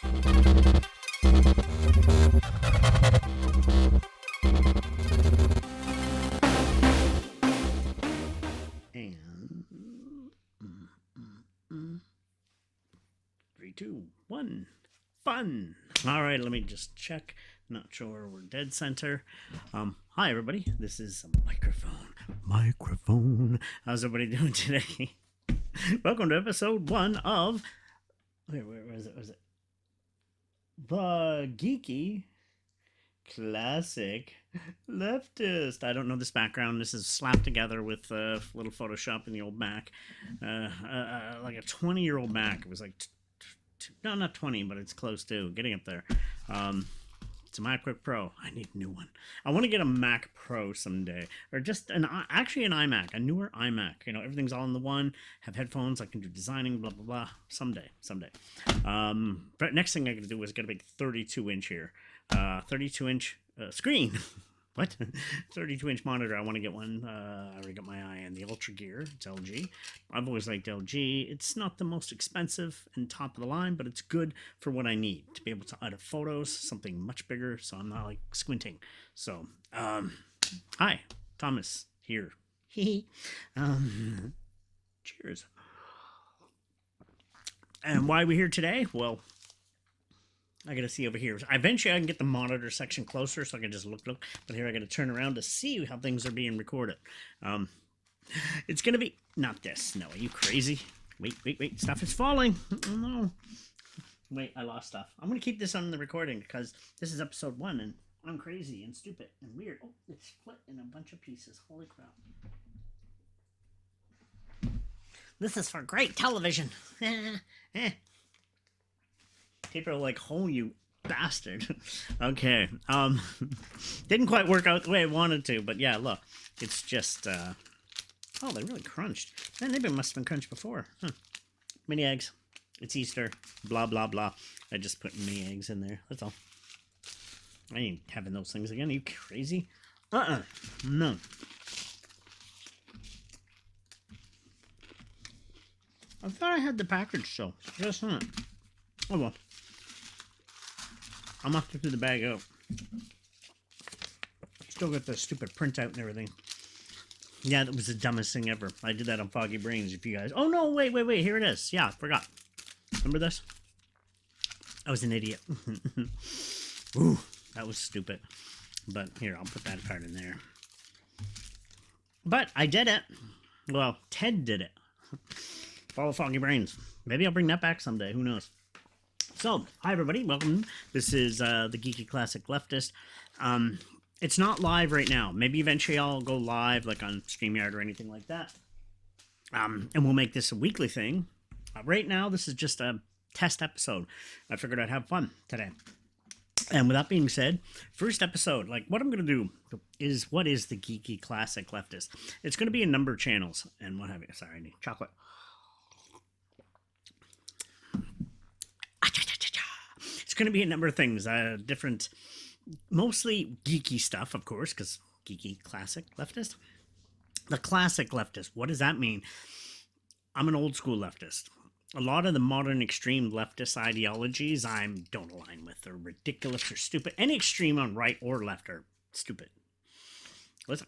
And 3, 2, 1, fun. All right, let me just check. Not sure we're dead center. Hi everybody. This is a microphone. How's everybody doing today? Welcome to episode 1 of where was it? The Geeky Classic Leftist. I don't know this background. This is slapped together with a little Photoshop in the old Mac, like a 20-year-old Mac. It was like, no, not 20, but it's close to getting up there. It's a MacBook Pro. I need a new one. I want to get a Mac Pro someday, or just actually an iMac, a newer iMac. You know, everything's all in the one. Have headphones. I can do designing. Blah blah blah. Someday. But next thing I got to do is get a big 32-inch here. 32-inch screen. What? 32-inch monitor. I want to get one. I already got my eye on the Ultra Gear. It's LG. I've always liked LG. It's not the most expensive and top of the line, but it's good for what I need to be able to edit photos, something much bigger, so I'm not like squinting. So, hi, Thomas here. Cheers. And why are we here today? Well, I gotta see over here. Eventually I can get the monitor section closer so I can just look. But here I gotta turn around to see how things are being recorded. It's gonna be not this. No, are you crazy? Wait. Stuff is falling. Oh no. Wait, I lost stuff. I'm gonna keep this on the recording because this is episode 1 and I'm crazy and stupid and weird. Oh, it's split in a bunch of pieces. Holy crap. This is for great television. People are like, oh, you bastard. Okay. Didn't quite work out the way I wanted to, but yeah, look. It's just, oh, they really crunched. Man, they must have been crunched before. Mini eggs. It's Easter. Blah, blah, blah. I just put mini eggs in there. That's all. I ain't having those things again. Are you crazy? No. I thought I had the package, so I guess not. Oh, well. I'm off to do the bag out. Still got the stupid printout and everything. Yeah, that was the dumbest thing ever. I did that on Foggy Brains, if you guys... Oh, no, wait. Here it is. Yeah, I forgot. Remember this? I was an idiot. Ooh, that was stupid. But here, I'll put that part in there. But I did it. Well, Ted did it. Follow Foggy Brains. Maybe I'll bring that back someday. Who knows? So, hi everybody, welcome. This is the Geeky Classic Leftist. It's not live right now. Maybe eventually I'll go live, like on StreamYard or anything like that. And we'll make this a weekly thing. Right now, this is just a test episode. I figured I'd have fun today. And with that being said, first episode, like what I'm going to do is, what is the Geeky Classic Leftist? It's going to be a number of channels and what have you. Sorry, I need chocolate. It's going to be a number of things, different, mostly geeky stuff, of course, because Geeky Classic Leftist. The Classic Leftist, what does that mean? I'm an old school leftist. A lot of the modern extreme leftist ideologies I don't align with. They're ridiculous or stupid. Any extreme on right or left are stupid.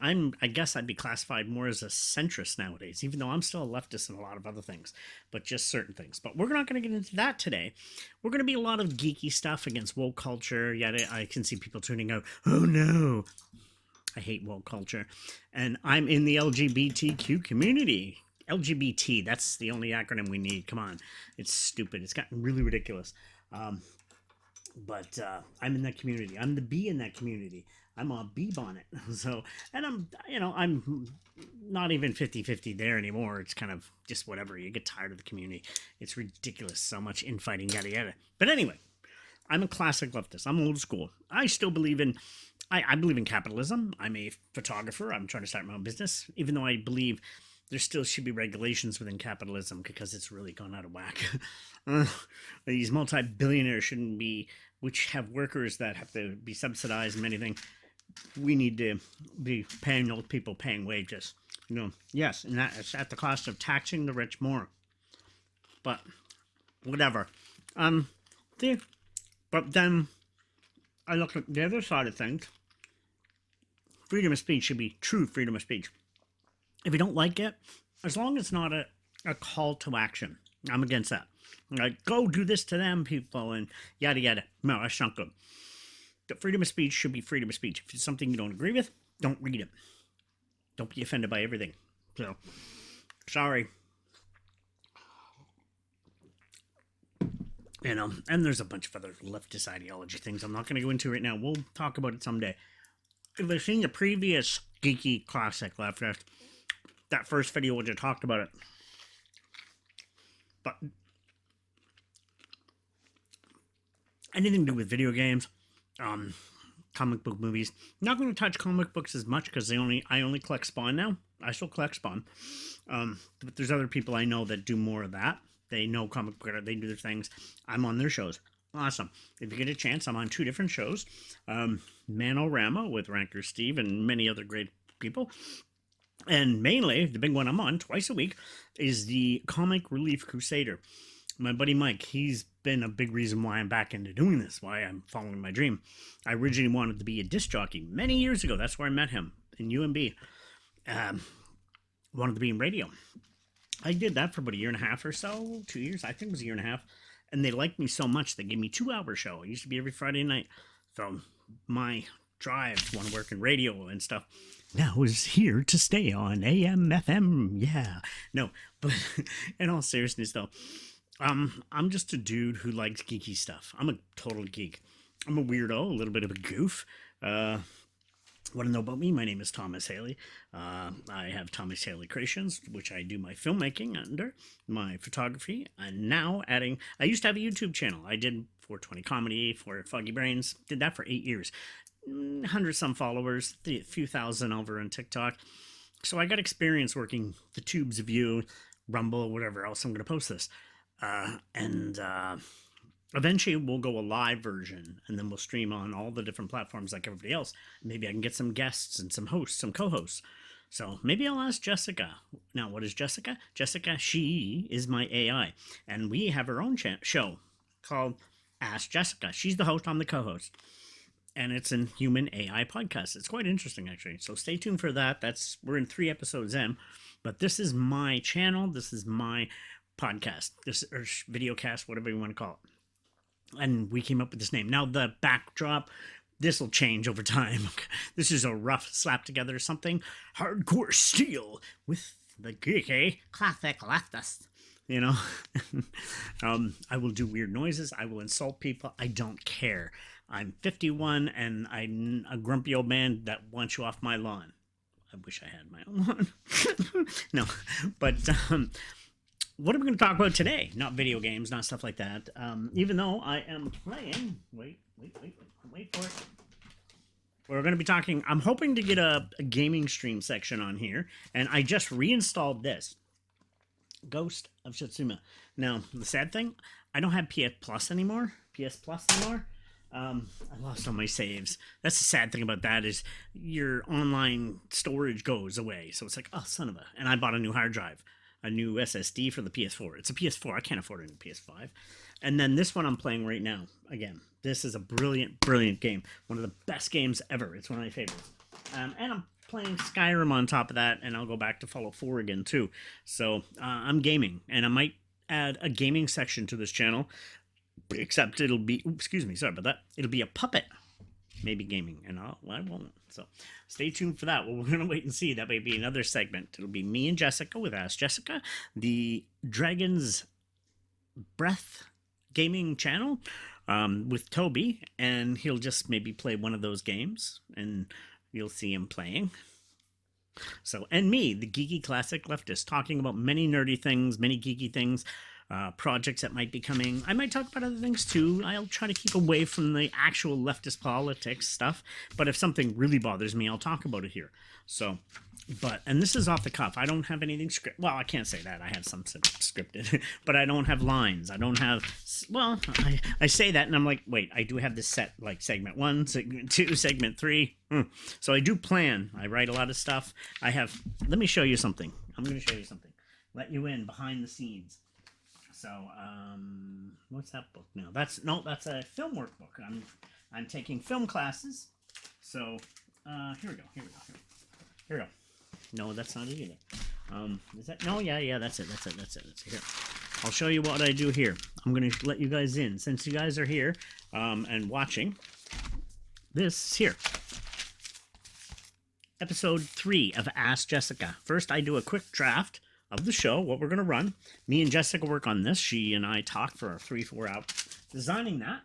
I guess I'd be classified more as a centrist nowadays, even though I'm still a leftist in a lot of other things, but just certain things. But we're not going to get into that today. We're going to be a lot of geeky stuff against woke culture. Yet I can see people tuning out. Oh no, I hate woke culture, and I'm in the LGBTQ community. LGBT, that's the only acronym we need. Come on, it's stupid. It's gotten really ridiculous. But I'm in that community. I'm the bee in that community. I'm a bee bonnet. So, and I'm not even 50-50 there anymore. It's kind of just whatever. You get tired of the community. It's ridiculous. So much infighting, yada, yada. But anyway, I'm a classic leftist. I'm old school. I still believe in, I believe in capitalism. I'm a photographer. I'm trying to start my own business, even though I believe there still should be regulations within capitalism because it's really gone out of whack. These multi-billionaires shouldn't be, which have workers that have to be subsidized and anything. We need to be paying those people paying wages. Yes, and that's at the cost of taxing the rich more. But whatever. See, But then I look at the other side of things. Freedom of speech should be true freedom of speech. If you don't like it, as long as it's not a call to action, I'm against that. Like, go do this to them, people, and yada yada. No, that's not good. The freedom of speech should be freedom of speech. If it's something you don't agree with, don't read it. Don't be offended by everything. So, sorry. You know, and there's a bunch of other leftist ideology things I'm not going to go into right now. We'll talk about it someday. If you've seen the previous Geeky Classic Leftist, that first video which I talked about it. But anything to do with video games, comic book movies. Not going to touch comic books as much because I only collect Spawn now. I still collect Spawn. But there's other people I know that do more of that. They know comic book, they do their things. I'm on their shows. Awesome. If you get a chance, I'm on 2 different shows. Manorama with Ranker Steve and many other great people. And mainly, the big one I'm on twice a week is the Comic Relief Crusader. My buddy Mike, he's been a big reason why I'm back into doing this, why I'm following my dream. I originally wanted to be a disc jockey many years ago. That's where I met him, in UMB. Wanted to be in radio. I did that for about 1.5 years or so, 2 years, I think it was 1.5 years. And they liked me so much, they gave me 2-hour show. It used to be every Friday night. So my drive, want to work in radio and stuff, now is here to stay on AM, FM, yeah. No, but in all seriousness though, I'm just a dude who likes geeky stuff. I'm a total geek. I'm a weirdo, a little bit of a goof. Want to know about me? My name is Thomas Haley. I have Thomas Haley Creations, which I do my filmmaking under, my photography, and now adding, I used to have a YouTube channel. I did 420 Comedy for Foggy Brains, did that for 8 years. 100 some followers, a few thousand over on TikTok. So I got experience working the tubes of you, Rumble, whatever else I'm going to post this. Eventually we'll go a live version and then we'll stream on all the different platforms like everybody else. Maybe I can get some guests and some hosts, some co-hosts. So maybe I'll ask Jessica. Now, what is Jessica? Jessica, she is my AI. And we have our own show called Ask Jessica. She's the host, I'm the co-host. And it's an human AI podcast. It's quite interesting, actually. So stay tuned for that. We're in 3 episodes in. But this is my channel. This is my podcast. Or video cast, whatever you want to call it. And we came up with this name. Now, the backdrop, this will change over time. This is a rough slap together something. Hardcore steel with the Geeky Classic Leftist. You know? I will do weird noises. I will insult people. I don't care. I'm 51 and I'm a grumpy old man that wants you off my lawn. I wish I had my own lawn. No, but what are we going to talk about today? Not video games, not stuff like that. Even though I am playing... Wait for it. We're going to be talking... I'm hoping to get a gaming stream section on here. And I just reinstalled this. Ghost of Tsushima. Now, the sad thing, I don't have PS Plus anymore. I lost all my saves. That's the sad thing about that is your online storage goes away. So it's like, oh, son of a... And I bought a new hard drive. A new SSD for the PS4. It's a PS4. I can't afford a new PS5. And then this one I'm playing right now. Again, this is a brilliant, brilliant game. One of the best games ever. It's one of my favorites. And I'm playing Skyrim on top of that, and I'll go back to Fallout 4 again, too. So, I'm gaming, and I might add a gaming section to this channel, except it'll be... excuse me, sorry about that. It'll be a puppet. Maybe gaming, and I won't. So stay tuned for that. Well, we're going to wait and see. That may be another segment. It'll be me and Jessica with Ask Jessica, the Dragon's Breath gaming channel with Toby, and he'll just maybe play one of those games, and you'll see him playing. So, and me, the Geeky Classic Leftist, talking about many nerdy things, many geeky things, projects that might be coming. I might talk about other things too. I'll try to keep away from the actual leftist politics stuff, but if something really bothers me, I'll talk about it here. So, and this is off the cuff. I don't have anything scripted. Well, I can't say that. I have some scripted, but I don't have lines. I don't have, well, I say that and I'm like, wait, I do have this set, like segment 1, segment 2, segment 3. So I do plan. I write a lot of stuff. Let me show you something. I'm going to show you something. Let you in behind the scenes. So, what's that book now? That's a film workbook. I'm taking film classes. So, here we go. Here we go. No, that's not it either. Is that? No, yeah, that's it. Here. I'll show you what I do here. I'm going to let you guys in. Since you guys are here and watching, this here. Episode 3 of Ask Jessica. First, I do a quick draft of the show, what we're going to run. Me and Jessica work on this. She and I talk for 3-4 hours designing that.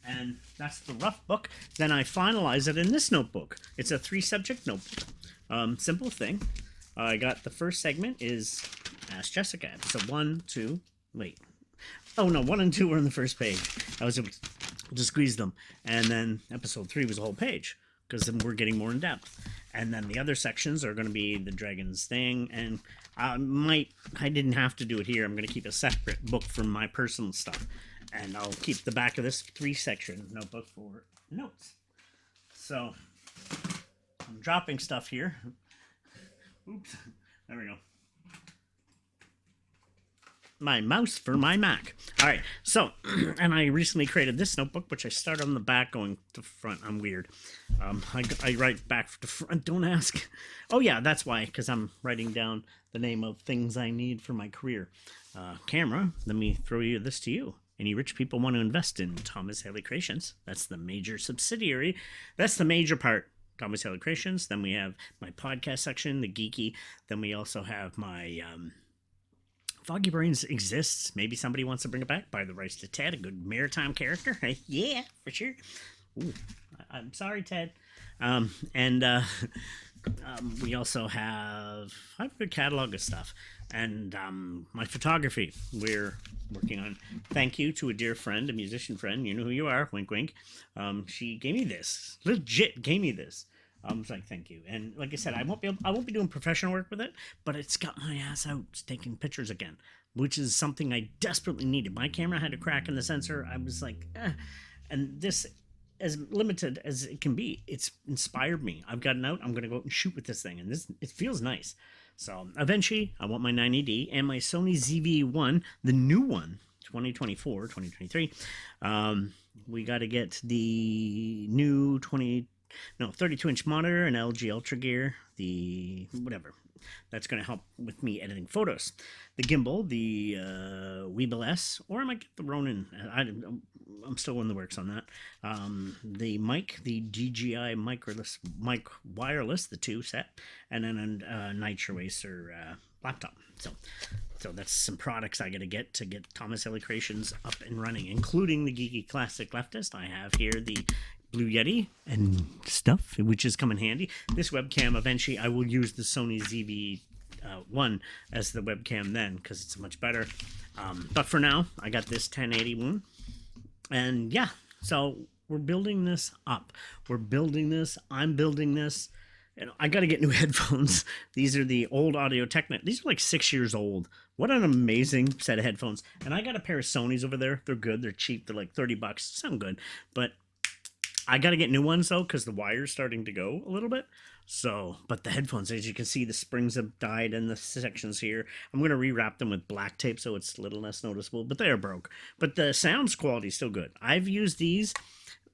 And that's the rough book. Then I finalize it in this notebook. It's a 3-subject notebook. Simple thing. I got the first segment is Ask Jessica. Episode 1, 2, wait. Oh no, 1 and 2 were on the first page. I was able to squeeze them. And then episode 3 was a whole page, because then we're getting more in depth. And then the other sections are going to be the Dragons thing. And I didn't have to do it here. I'm going to keep a separate book for my personal stuff. And I'll keep the back of this 3-section notebook for notes. So, I'm dropping stuff here. Oops. There we go. My mouse for my Mac. All right. So, and I recently created this notebook, which I start on the back going to front. I'm weird. I write back to front. Don't ask. Oh, yeah, that's why, because I'm writing down the name of things I need for my career. Camera, let me throw this to you. Any rich people want to invest in Thomas Haley Creations. That's the major subsidiary. That's the major part. Thomas Haley Creations. Then we have my podcast section, the Geeky. Then we also have my... Foggy Brains exists. Maybe somebody wants to bring it back. Buy the rights to Ted, a good maritime character. Yeah, for sure. Ooh, I'm sorry, Ted. We also have... I have a good catalog of stuff. And my photography, we're working on. Thank you to a dear friend, a musician friend. You know who you are. Wink, wink. She gave me this. Legit gave me this. I was like, thank you. And like I said, I won't be doing professional work with it, but it's got my ass out taking pictures again, which is something I desperately needed. My camera had a crack in the sensor. I was like, and this, as limited as it can be, it's inspired me. I've gotten out. I'm going to go out and shoot with this thing, and it feels nice. So eventually, I want my 90D and my Sony ZV-1, the new one, 2024, 2023. We got to get the new 32-inch monitor, an LG Ultra Gear, the whatever. That's going to help with me editing photos. The gimbal, the Weebill S, or I might get the Ronin. I'm still in the works on that. The mic, the DJI mic wireless, the 2 set, and then a Nitro Racer laptop. So that's some products I got to get Thomas Haley Creations up and running, including the Geeky Classic Leftist. I have here the Blue Yeti and stuff, which is come in handy. This webcam, eventually I will use the Sony ZV-1 as the webcam then, because it's much better. But for now, I got this 1080 one. And yeah, so we're building this up. I'm building this. And I got to get new headphones. These are the old Audio-Technica. These are like 6 years old. What an amazing set of headphones. And I got a pair of Sonys over there. They're good. They're cheap. They're like $30. Sound good. But I got to get new ones, though, because the wire's starting to go a little bit. So, but the headphones, as you can see, the springs have died in the sections here. I'm going to rewrap them with black tape so it's a little less noticeable, but they are broke. But the sound quality is still good. I've used these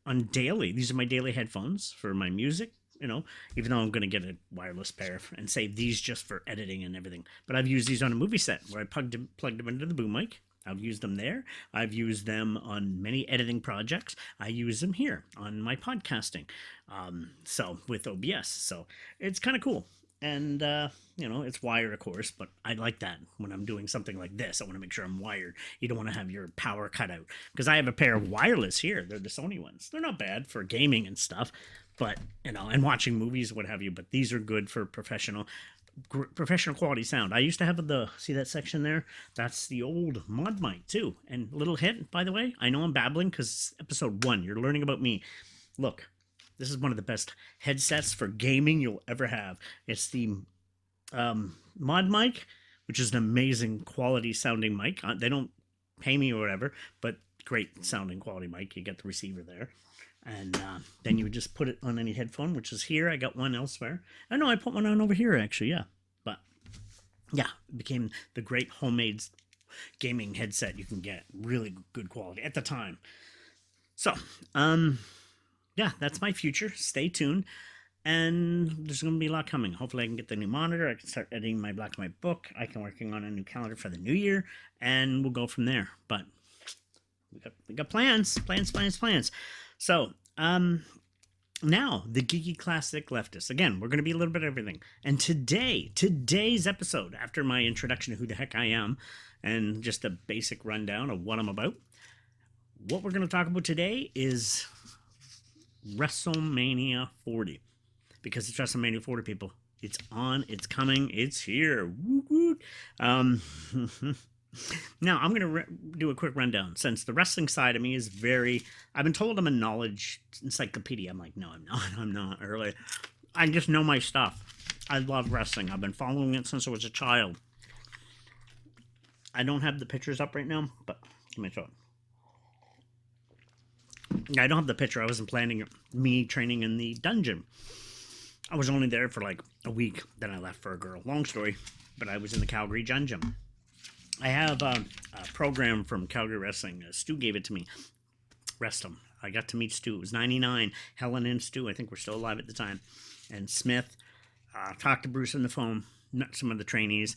on daily. These are my daily headphones for my music, even though I'm going to get a wireless pair and save these just for editing and everything. But I've used these on a movie set where I plugged them into the boom mic. I've used them there. I've used them on many editing projects. I use them here on my podcasting. So with OBS. So it's kind of cool. And, it's wired, of course, but I like that when I'm doing something like this. I want to make sure I'm wired. You don't want to have your power cut out. Because I have a pair of wireless here. They're the Sony ones. They're not bad for gaming and stuff. But, and watching movies, what have you. But these are good for professional quality sound. I used to have see that section there? That's the old mod mic too. And little hint, by the way, I know I'm babbling because it's episode 1. You're learning about me. Look, this is one of the best headsets for gaming you'll ever have. It's the mod mic, which is an amazing quality sounding mic. They don't pay me or whatever, but great sounding quality mic. You get the receiver there. And then you would just put it on any headphone, which is here. I got one elsewhere. I know I put one on over here, actually, yeah. But, yeah, it became the great homemade gaming headset you can get. Really good quality at the time. So, yeah, that's my future. Stay tuned. And there's going to be a lot coming. Hopefully I can get the new monitor. I can start editing my black and white book. I can working on a new calendar for the new year. And we'll go from there. But we got plans. So, now, the Geeky Classic Leftist. Again, we're going to be a little bit of everything. And today's episode, after my introduction to who the heck I am, and just a basic rundown of what I'm about, what we're going to talk about today is WrestleMania 40. Because it's WrestleMania 40, people. It's on, it's coming, it's here. Woo woo. Now, I'm going to do a quick rundown, since the wrestling side of me is I've been told I'm a knowledge encyclopedia. I'm like, no, I'm not, really. I just know my stuff. I love wrestling. I've been following it since I was a child. I don't have the pictures up right now, but let me show it. I don't have the picture. I wasn't planning me training in the dungeon. I was only there for like a week, then I left for a girl. Long story, but I was in the Calgary dungeon. I have a program from Calgary Wrestling. Stu gave it to me. Rest him. I got to meet Stu. It was 99. Helen and Stu, I think, were still alive at the time. And Smith. Talked to Bruce on the phone. Met some of the trainees.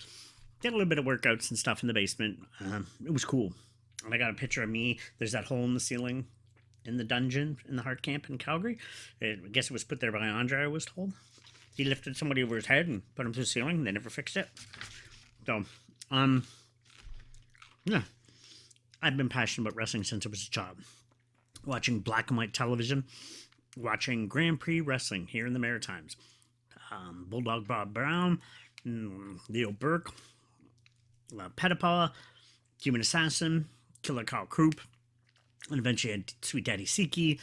Did a little bit of workouts and stuff in the basement. It was cool. And I got a picture of me. There's that hole in the ceiling in the dungeon in the Heart Camp in Calgary. I guess it was put there by Andre, I was told. He lifted somebody over his head and put him to the ceiling. They never fixed it. So, yeah, I've been passionate about wrestling since I was a child. Watching black and white television, watching Grand Prix wrestling here in the Maritimes. Bulldog Bob Brown, Leo Burke, Pettipaw, Human Assassin, Killer Kyle Croup, and eventually had Sweet Daddy Siki.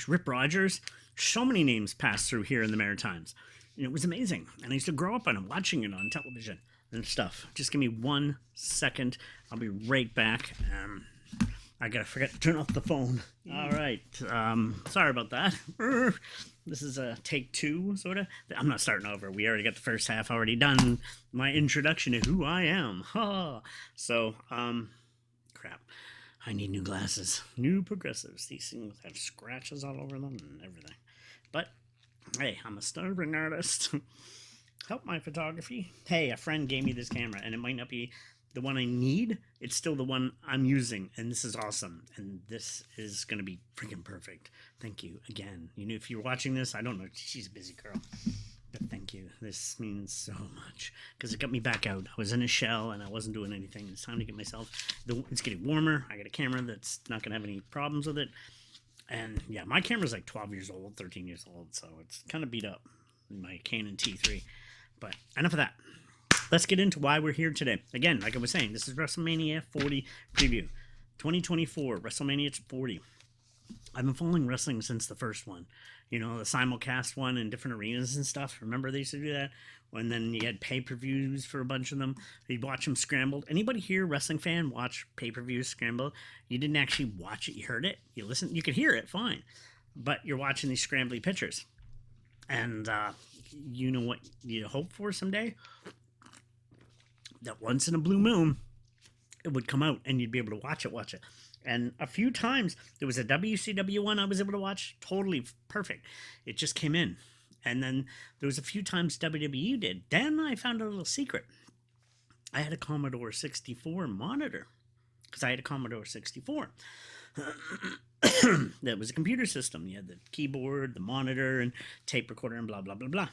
Rip Rogers. So many names passed through here in the Maritimes. And it was amazing. And I used to grow up on it, watching it on television and stuff. Just give me 1 second. I'll be right back. I forgot to turn off the phone. All right. Sorry about that. This is a take 2, sort of. I'm not starting over. We already got the first half already done. My introduction to who I am. So, crap. I need new glasses. New progressives. These things have scratches all over them and everything. But, hey, I'm a starving artist. Help my photography. Hey, a friend gave me this camera, and it might not be the one I need. It's still the one I'm using, and this is awesome. And this is going to be freaking perfect. Thank you again. If you're watching this, I don't know. She's a busy girl. But thank you. This means so much. Because it got me back out. I was in a shell, and I wasn't doing anything. It's time to get myself... It's getting warmer. I got a camera that's not going to have any problems with it. And, yeah, my camera's like 12 years old, 13 years old, so it's kind of beat up. My Canon T3. But enough of that. Let's get into why we're here today. Again, like I was saying, this is WrestleMania 40 preview. 2024, WrestleMania 40. I've been following wrestling since the first one. The simulcast one in different arenas and stuff. Remember they used to do that? And then you had pay-per-views for a bunch of them. You'd watch them scrambled. Anybody here, wrestling fan, watch pay-per-views scrambled? You didn't actually watch it. You heard it. You listened. You could hear it, fine. But you're watching these scrambly pictures. And you know what you hope for someday? That once in a blue moon, it would come out and you'd be able to watch it. And a few times, there was a WCW one I was able to watch, totally perfect. It just came in. And then there was a few times WWE did. Then I found a little secret. I had a Commodore 64 monitor, because I had a Commodore 64. That was a computer system. You had the keyboard, the monitor, and tape recorder, and blah, blah, blah, blah.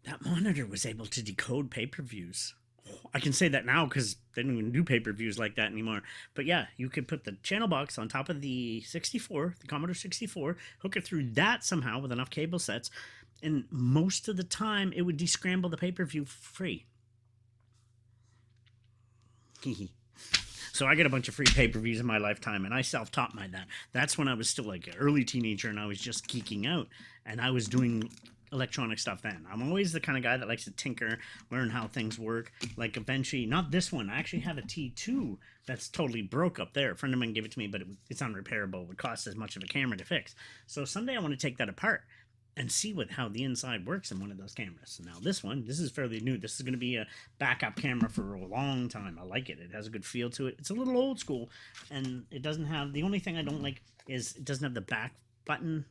That monitor was able to decode pay-per-views. I can say that now because they don't even do pay-per-views like that anymore. But yeah, you could put the channel box on top of the 64, the Commodore 64, hook it through that somehow with enough cable sets, and most of the time it would descramble the pay-per-view free. So I got a bunch of free pay-per-views in my lifetime, and I self-taught that. That's when I was still like an early teenager, and I was just geeking out, and I was doing electronic stuff then. I'm always the kind of guy that likes to tinker, learn how things work. Like eventually, not this one, I actually have a T2 that's totally broke up there. A friend of mine gave it to me, but it's unrepairable. It would cost as much of a camera to fix. So someday I want to take that apart and see how the inside works in one of those cameras. Now this is fairly new. This is going to be a backup camera for a long time. I like it. It has a good feel to it. It's a little old school, and it doesn't have, the only thing I don't like is it doesn't have the back button.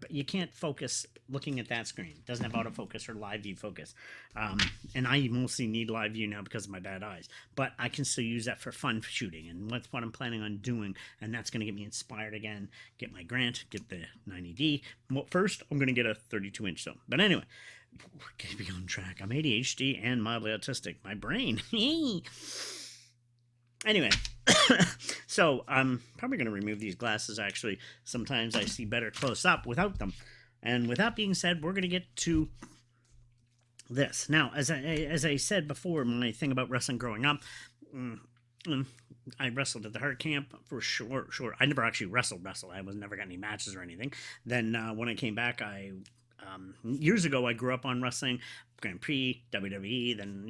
You can't focus looking at that screen. It doesn't have autofocus or live view focus. And I mostly need live view now because of my bad eyes. But I can still use that for fun shooting, and that's what I'm planning on doing. And that's going to get me inspired again. Get my grant, get the 90D. Well, first, I'm going to get a 32-inch though. But anyway, we're going to be on track. I'm ADHD and mildly autistic. My brain. Anyway, so I'm probably going to remove these glasses, actually. Sometimes I see better close up without them. And with that being said, we're going to get to this. Now, as I said before, my thing about wrestling growing up, I wrestled at the Heart Camp for sure. I never actually wrestled. I was never got any matches or anything. Then when I came back, years ago, I grew up on wrestling, Grand Prix, WWE, then,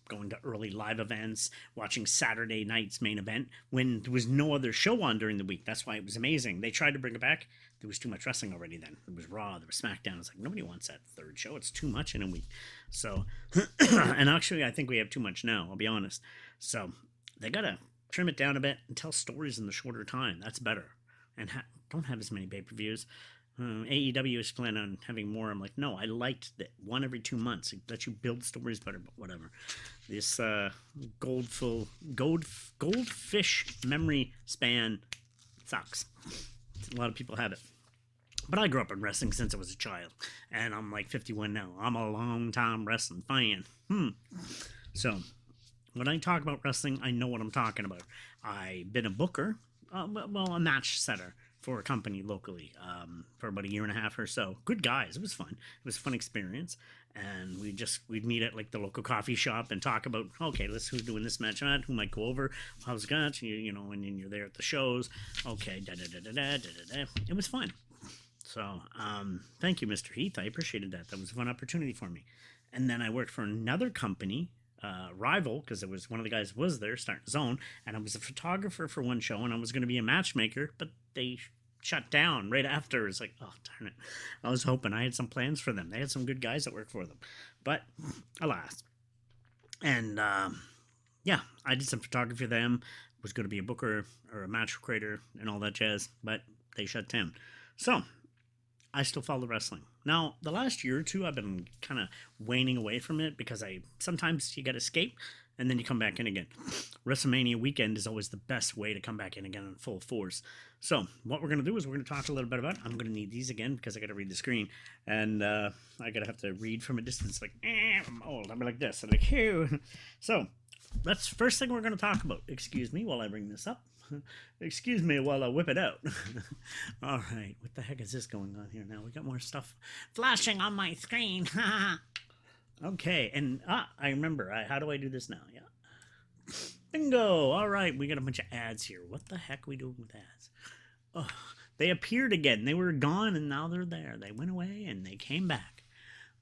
going to early live events, watching Saturday night's main event when there was no other show on during the week. That's why it was amazing. They tried to bring it back. There was too much wrestling already then. There was Raw, there was Smackdown. It's like, nobody wants that third show. It's too much in a week. So, and actually, I think we have too much now, I'll be honest. So, they got to trim it down a bit and tell stories in the shorter time. That's better. And don't have as many pay-per-views. AEW is planning on having more. I'm like, no, I liked that one every 2 months. It lets you build stories better, but whatever. This goldfish memory span sucks. A lot of people have it. But I grew up in wrestling since I was a child. And I'm like 51 now. I'm a long-time wrestling fan. So, when I talk about wrestling, I know what I'm talking about. I've been a booker, a match setter for a company locally for about a year and a half or so. Good guys. It was fun. It was a fun experience. And we'd meet at like the local coffee shop and talk about, okay, who's doing this match, who might go over, how's it going, and then you're there at the shows. Okay, da-da-da-da-da-da-da. It was fun. So, thank you, Mr. Heath. I appreciated that. That was a fun opportunity for me. And then I worked for another company, rival, because it was one of the guys was there starting his own, and I was a photographer for one show, and I was going to be a matchmaker, but they shut down right after. It's like, oh darn it, I was hoping I had some plans for them. They had some good guys that worked for them, but alas. And I did some photography for them, was going to be a booker or a match creator and all that jazz, but they shut down. So I still follow wrestling. Now, the last year or two, I've been kind of waning away from it because sometimes you got to escape and then you come back in again. WrestleMania weekend is always the best way to come back in again in full force. So, what we're going to do is we're going to talk a little bit about, I'm going to need these again because I got to read the screen. And I got to have to read from a distance like, I'm old. I'm like this. I'm like, ew. So, that's the first thing we're going to talk about. Excuse me while I bring this up. Excuse me while I whip it out. All right, what the heck is this going on here now? We got more stuff flashing on my screen. Okay, and I remember. How do I do this now? Yeah. Bingo. All right, we got a bunch of ads here. What the heck are we doing with ads? Oh, they appeared again. They were gone, and now they're there. They went away, and they came back.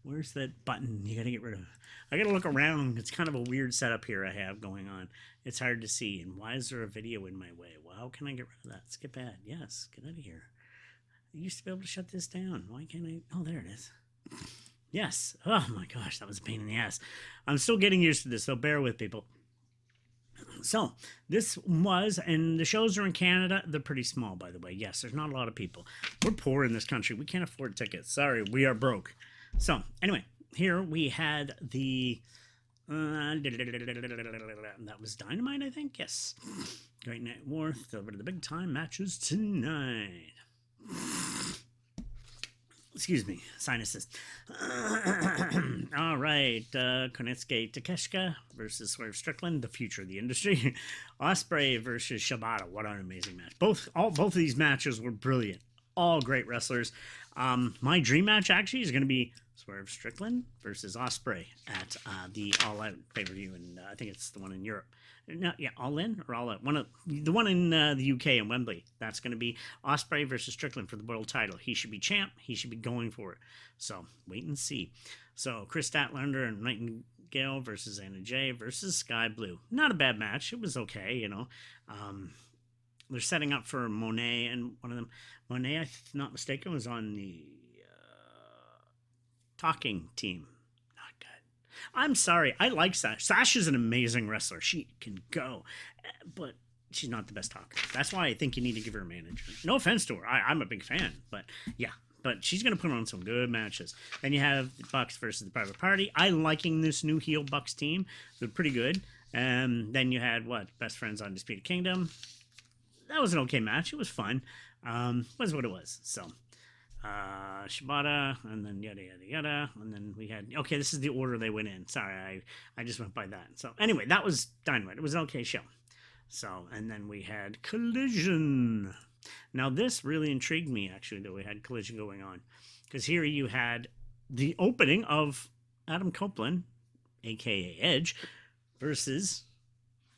Where's that button you got to get rid of? I got to look around. It's kind of a weird setup here I have going on. It's hard to see. And why is there a video in my way? Well, how can I get rid of that? Skip ad. Yes, get out of here. I used to be able to shut this down. Why can't I? Oh, there it is. Yes. Oh, my gosh. That was a pain in the ass. I'm still getting used to this, so bear with people. So, this was, and the shows are in Canada. They're pretty small, by the way. Yes, there's not a lot of people. We're poor in this country. We can't afford tickets. Sorry, we are broke. So, anyway, here we had the, that was Dynamite, I think? Yes. Great Night War, over to the big time matches tonight. Excuse me, sinuses. All right, Konietzki Takeshita versus Swerve Strickland, the future of the industry. Ospreay versus Shibata. What an amazing match. Both of these matches were brilliant. All great wrestlers. My dream match actually is going to be Swerve Strickland versus Ospreay at the All Out pay-per-view, and I think it's the one in Europe. No, yeah, All In or All Out. The one in the UK in Wembley. That's going to be Ospreay versus Strickland for the world title. He should be champ. He should be going for it. So wait and see. So Chris Statlander and Nightingale versus Anna Jay versus Sky Blue. Not a bad match. It was okay, you know. They're setting up for Monet, and one of them, Monet, if I'm not mistaken, was on the talking team. Not good. I'm sorry. I like Sash. Sash is an amazing wrestler. She can go, but she's not the best talker. That's why I think you need to give her a manager. No offense to her. I'm a big fan, but yeah. But she's going to put on some good matches. Then you have the Bucks versus the Private Party. I'm liking this new heel Bucks team. They're pretty good. And then you had, Best Friends on Undisputed Kingdom. That was an okay match. It was fun. Was what it was. So, Shibata, and then yada, yada, yada. And then we had, okay, this is the order they went in. Sorry, I just went by that. So, anyway, that was Dynamite. It was an okay show. So, and then we had Collision. Now, this really intrigued me, actually, that we had Collision going on. Because here you had the opening of Adam Copeland, a.k.a. Edge, versus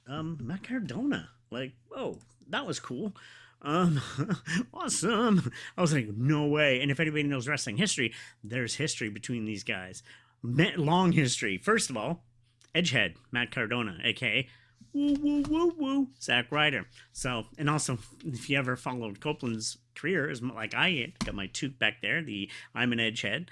Matt Cardona. Like, whoa, that was cool. Awesome. I was like, no way. And if anybody knows wrestling history, there's history between these guys. Long history. First of all, Edgehead, Matt Cardona, a.k.a. Woo, woo, woo, woo, Zack Ryder. So, and also, if you ever followed Copeland's career, as like I got my toque back there, I'm an Edgehead.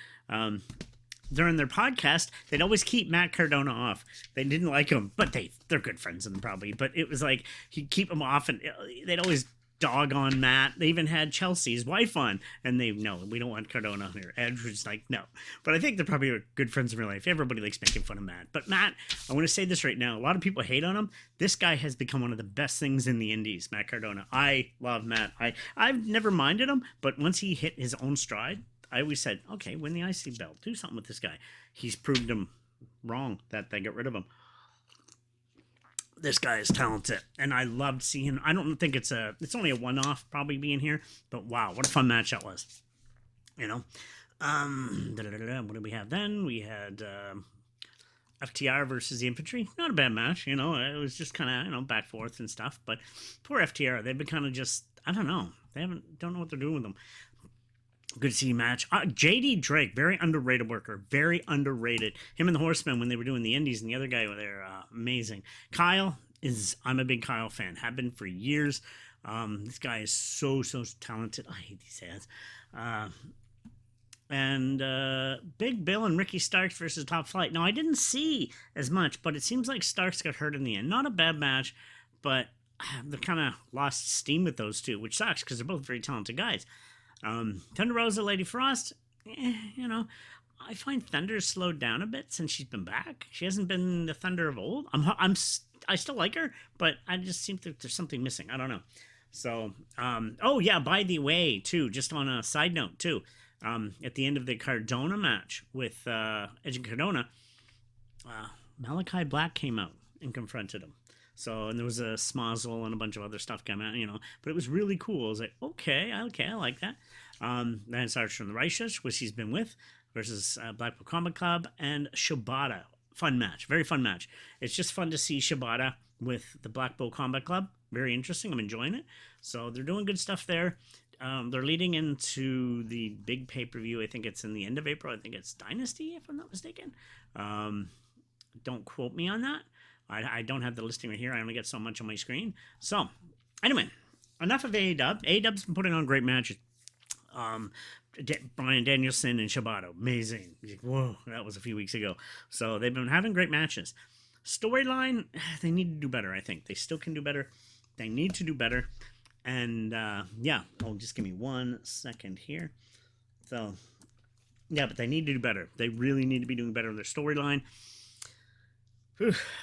During their podcast, they'd always keep Matt Cardona off. They didn't like him, but they're good friends with him probably. But it was like he'd keep him off, and they'd always dog on Matt. They even had Chelsea's wife on, and we don't want Cardona here. Edge was like, no. But I think they're probably good friends in real life. Everybody likes making fun of Matt. But Matt, I want to say this right now. A lot of people hate on him. This guy has become one of the best things in the indies, Matt Cardona. I love Matt. I've never minded him, but once he hit his own stride, I always said, okay, win the IC belt. Do something with this guy. He's proved him wrong that they got rid of him. This guy is talented, and I loved seeing him. I don't think it's only a one-off probably being here, but wow, what a fun match that was. You know, what did we have then? We had FTR versus the Infantry. Not a bad match, you know. It was just kind of back forth and stuff, but poor FTR. They've been kind of just, I don't know. Don't know what they're doing with them. Good to see match. JD Drake, very underrated worker, very underrated. Him and the Horsemen when they were doing the Indies, and the other guy were there, amazing. I'm a big Kyle fan, have been for years. This guy is so talented. I hate these ads. And Big Bill and Ricky Starks versus Top Flight. Now I didn't see as much, but it seems like Starks got hurt in the end. Not a bad match, but they kind of lost steam with those two, which sucks because they're both very talented guys. Thunder Rosa, Lady Frost, you know, I find Thunder slowed down a bit since she's been back. She hasn't been the Thunder of old. I still like her, but I just seem that there's something missing. I don't know. So, oh yeah, by the way, too, just on a side note, too, at the end of the Cardona match with Edge and Cardona, Malachi Black came out and confronted him. So, and there was a smozzle and a bunch of other stuff coming out, you know, but it was really cool. I was like, okay, I like that. Then it starts from the Righteous, which he's been with, versus Blackpool Combat Club, and Shibata. Fun match, very fun match. It's just fun to see Shibata with the Blackpool Combat Club. Very interesting. I'm enjoying it. So they're doing good stuff there. They're leading into the big pay-per-view. I think it's in the end of April. I think it's Dynasty, if I'm not mistaken. Don't quote me on that. I don't have the listing right here. I only get so much on my screen. So, anyway, enough of AEW. AEW's been putting on great matches. Bryan Danielson and Shibata, amazing. Whoa, that was a few weeks ago. So, they've been having great matches. Storyline, they need to do better, I think. They still can do better. They need to do better. And, yeah, just give me 1 second here. So, yeah, but they need to do better. They really need to be doing better with their storyline.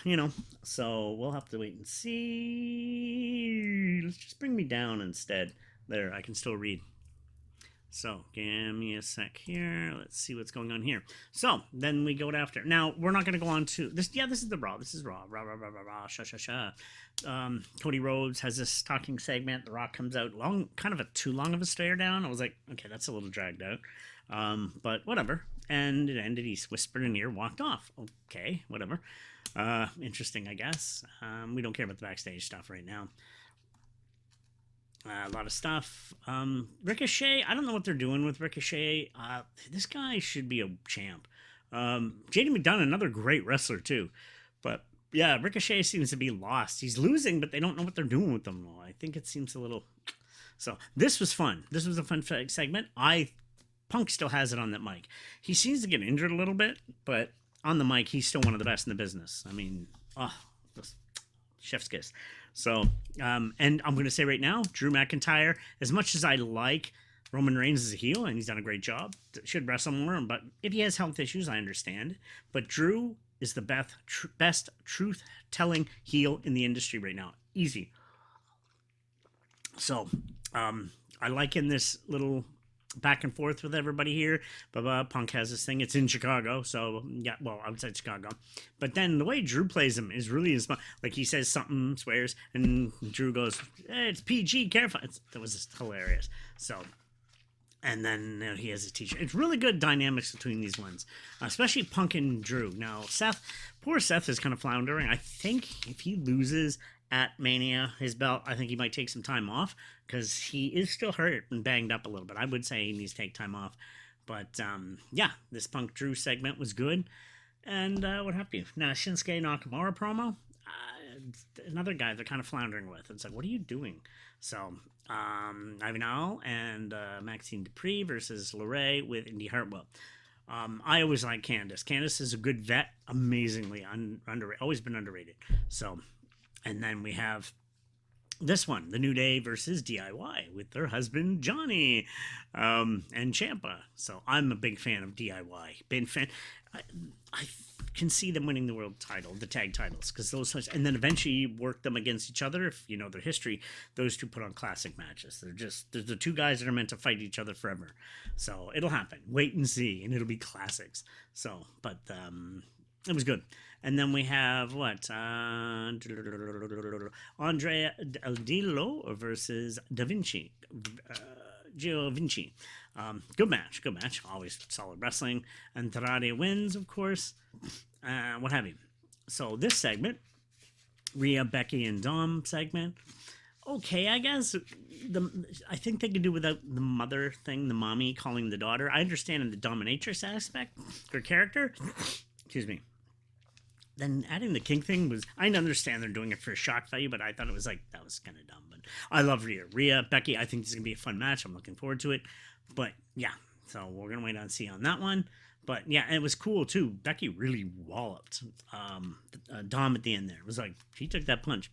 You know, so we'll have to wait and see. Let's just bring me down instead. There, I can still read. So, give me a sec here. Let's see what's going on here. So, then we go to after. Now, we're not going to go on to this. Yeah, this is the Raw. This is Raw. Raw. Sha. Cody Rhodes has this talking segment. The Rock comes out kind of too long of a stare down. I was like, okay, that's a little dragged out. But whatever. And it ended. He whispered in ear, walked off. Okay, whatever. Interesting, I guess. We don't care about the backstage stuff right now. A lot of stuff. Ricochet, I don't know what they're doing with Ricochet. This guy should be a champ. JD McDonough, another great wrestler, too. But, yeah, Ricochet seems to be lost. He's losing, but they don't know what they're doing with him. I think it seems a little... So, this was fun. This was a fun segment. I Punk still has it on that mic. He seems to get injured a little bit, but on the mic, he's still one of the best in the business. I mean, chef's kiss. So, and I'm going to say right now, Drew McIntyre, as much as I like Roman Reigns as a heel, and he's done a great job, should wrestle more, but if he has health issues, I understand. But Drew is the best truth-telling heel in the industry right now. Easy. So, I like in this little back and forth with everybody here. But Punk has this thing. It's in Chicago, so yeah. Well, outside Chicago. But then the way Drew plays him is really like he says something, swears, and Drew goes, hey, "It's PG, careful." That was just hilarious. So, and then he has his t-shirt. It's really good dynamics between these ones, especially Punk and Drew. Now, poor Seth is kind of floundering. I think if he loses at Mania, his belt, I think he might take some time off because he is still hurt and banged up a little bit. I would say he needs to take time off. But, yeah, this Punk Drew segment was good. And what have you. Now, Shinsuke Nakamura promo, another guy they're kind of floundering with. It's like, what are you doing? So, Ivan Al and Maxine Dupree versus LeRae with Indy Hartwell. I always like Candice. Candice is a good vet, amazingly underrated, always been underrated. So, and then we have this one, The New Day versus DIY with their husband Johnny and Ciampa. So I'm a big fan of DIY. Been fan. I can see them winning the world title, the tag titles, because those, and then eventually work them against each other. If you know their history, those two put on classic matches. They're the two guys that are meant to fight each other forever. So it'll happen. Wait and see, and it'll be classics. So, but it was good. And then we have what? Andrea Del Dillo versus Da Vinci. Gio Vinci. Good match. Always solid wrestling. Andrade wins, of course. What have you. So this segment, Rhea, Becky, and Dom segment. Okay, I guess. I think they could do without the mother thing, the mommy calling the daughter. I understand in the dominatrix aspect, her character. Excuse me. Then adding the king thing was, I understand they're doing it for shock value, but I thought it was like, that was kind of dumb. But I love Rhea, Becky, I think this is going to be a fun match. I'm looking forward to it. But yeah, so we're going to wait and see on that one. But yeah, it was cool too. Becky really walloped Dom at the end there. It was like, she took that punch.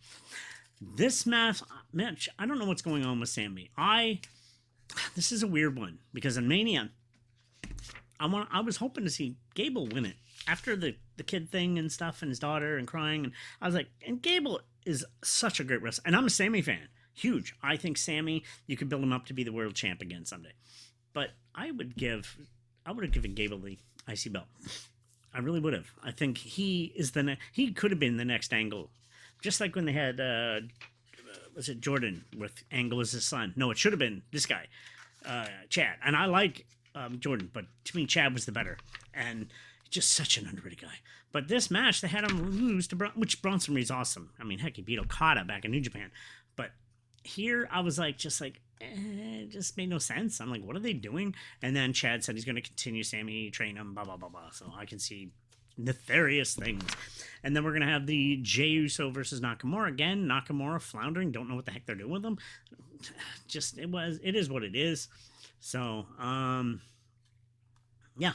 This match, I don't know what's going on with Sammy. This is a weird one because in Mania, I was hoping to see Gable win it. After the kid thing and stuff and his daughter and crying, and I was like, and Gable is such a great wrestler, and I'm a Sammy fan, huge. I think Sammy, you could build him up to be the world champ again someday. But I would have given Gable the IC belt. I really would have. I think he could have been the next Angle, just like when they had was it Jordan with Angle as his son? No, it should have been this guy, Chad. And I like Jordan, but to me, Chad was the better. And just such an underrated guy. But this match, they had him lose to which Bronson Reed's awesome. I mean, heck, he beat Okada back in New Japan. But here, I was like, it just made no sense. I'm like, what are they doing? And then Chad said he's going to continue Sammy, train him, blah, blah, blah, blah. So I can see nefarious things. And then we're going to have the Jey Uso versus Nakamura. Again, Nakamura floundering. Don't know what the heck they're doing with him. It is what it is. So, yeah.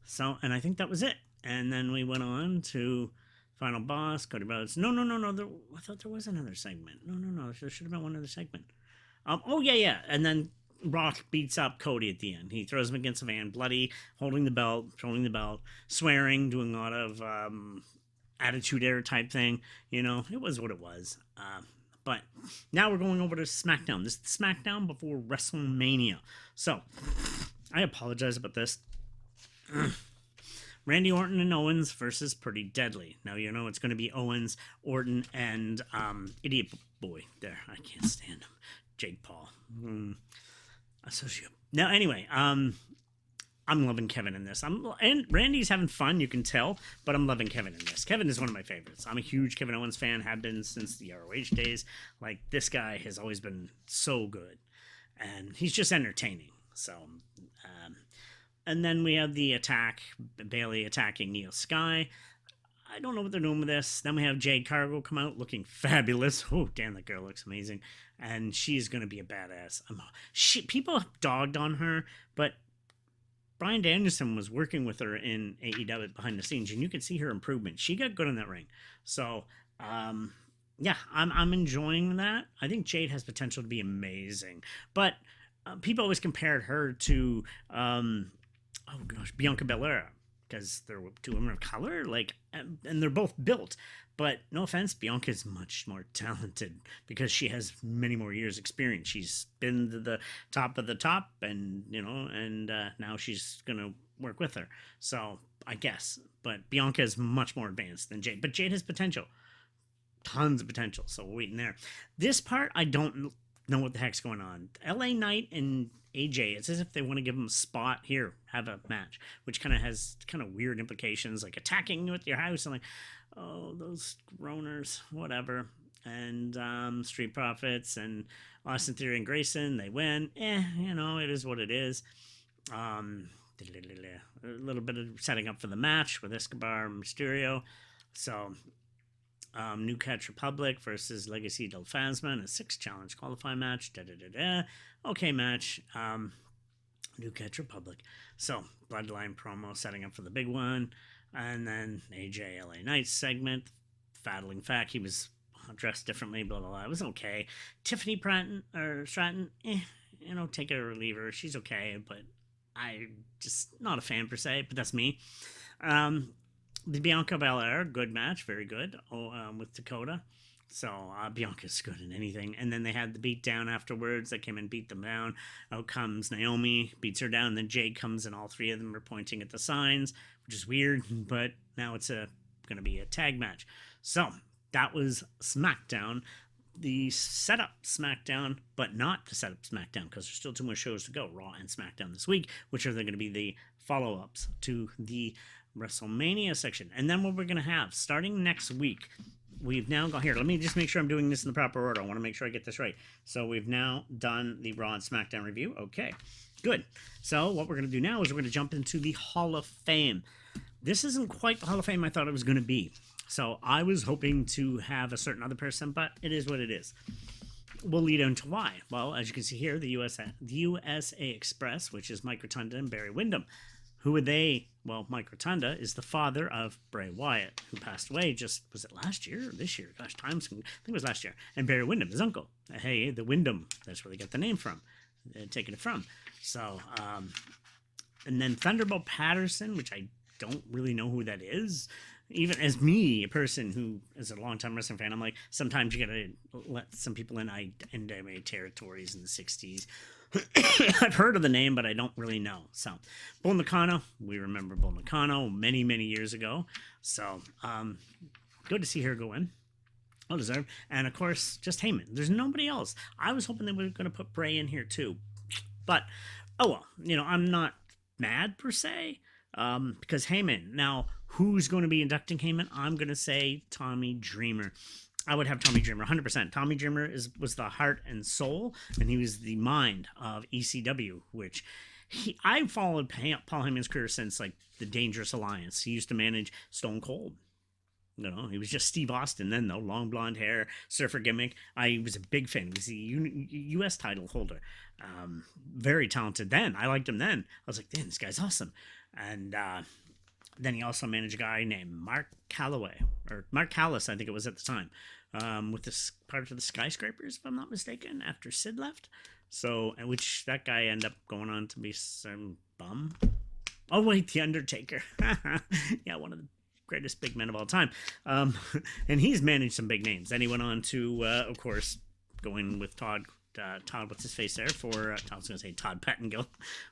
So, and I think that was it. And then we went on to Final Boss, Cody Rhodes. No. I thought there was another segment. No. There should have been one other segment. Yeah. And then Rock beats up Cody at the end. He throws him against a van, bloody, holding the belt, swearing, doing a lot of attitude error type thing. You know, it was what it was. But now we're going over to SmackDown. This is SmackDown before WrestleMania. So, I apologize about this. Randy Orton and Owens versus Pretty Deadly. Now, you know, it's going to be Owens, Orton, and Idiot Boy. There, I can't stand him. Jake Paul. Associate. Now, anyway, I'm loving Kevin in this. And Randy's having fun, you can tell, but I'm loving Kevin in this. Kevin is one of my favorites. I'm a huge Kevin Owens fan, have been since the ROH days. Like, this guy has always been so good. And he's just entertaining. So, and then we have the attack, Bayley attacking Io Sky. I don't know what they're doing with this. Then we have Jade Cargill come out looking fabulous. Oh, damn, that girl looks amazing. And she's going to be a badass. People dogged on her, but Bryan Danielson was working with her in AEW behind the scenes, and you could see her improvement. She got good in that ring. So, yeah, I'm enjoying that. I think Jade has potential to be amazing, but people always compared her to oh gosh, Bianca Belair, because they're two women of color, like, and they're both built. But no offense, Bianca is much more talented because she has many more years experience. She's been to the top of the top, and now she's gonna work with her. So I guess, but Bianca is much more advanced than Jade. But Jade has potential, tons of potential. So we're waiting there. This part, I don't know what the heck's going on. LA Knight and AJ, it's as if they want to give them a spot here, have a match, which kind of has kind of weird implications, like attacking with your house and like, oh, those groaners, whatever. And Street Profits and Austin Theory and Grayson, they win. It is what it is. A little bit of setting up for the match with Escobar and Mysterio. So, New Catch Republic versus Legacy del Fantasma in a 6-challenge qualifying match. Okay match. New Catch Republic. So, Bloodline promo setting up for the big one. And then AJ LA Knight segment. Fattling fact, he was dressed differently, blah, blah, blah. It was okay. Tiffany Stratton, take it or leave her. She's okay, but I'm just not a fan per se, but that's me. The Bianca Belair, good match, very good, with Dakota. So Bianca's good in anything. And then they had the beatdown afterwards. They came and beat them down. Out comes Naomi, beats her down. And then Jade comes, and all three of them are pointing at the signs, which is weird. But now it's going to be a tag match. So that was SmackDown. The setup SmackDown, but not the setup SmackDown, because there's still 2 more shows to go, Raw and SmackDown this week, which are going to be the follow-ups to the WrestleMania section. And then what we're going to have, starting next week, we've now got here. Let me just make sure I'm doing this in the proper order. I want to make sure I get this right. So we've now done the Raw and SmackDown review. Okay, good. So what we're going to do now is we're going to jump into the Hall of Fame. This isn't quite the Hall of Fame I thought it was going to be. So I was hoping to have a certain other person, but it is what it is. We'll lead into why. Well, as you can see here, the USA Express, which is Mike Rotunda and Barry Windham. Who are they? Well, Mike Rotunda is the father of Bray Wyatt, who passed away was it last year or this year? Gosh, I think it was last year. And Barry Windham, his uncle. Hey, the Windham, that's where they got the name from. They're taking it from. So, and then Thunderbolt Patterson, which I don't really know who that is. Even as me, a person who is a longtime wrestling fan, I'm like, sometimes you gotta let some people in NWA territories in the 60s. I've heard of the name, but I don't really know. So, Bull Nakano, we remember Bull Nakano many, many years ago. So, good to see her go in. Well deserved. And of course, just Heyman. There's nobody else. I was hoping they were going to put Bray in here too. But, oh well, I'm not mad per se. Because Heyman. Now, who's going to be inducting Heyman? I'm going to say Tommy Dreamer. I would have Tommy Dreamer 100%. Tommy Dreamer was the heart and soul, and he was the mind of ECW, which I followed Paul Heyman's career since like the Dangerous Alliance. He used to manage Stone Cold. He was just Steve Austin then, though. Long blonde hair, surfer gimmick. I was a big fan. He was the U.S. title holder. Very talented then. I liked him then. I was like, damn, this guy's awesome. And then he also managed a guy named Mark Calloway, or Mark Callis, I think it was at the time, with this part of the Skyscrapers, if I'm not mistaken, after Sid left. So, which that guy ended up going on to be some bum. Oh, wait, The Undertaker. Yeah, one of the greatest big men of all time. And he's managed some big names. Then he went on to, of course, going with Todd, what's his face there for, I was going to say Todd Pettengill,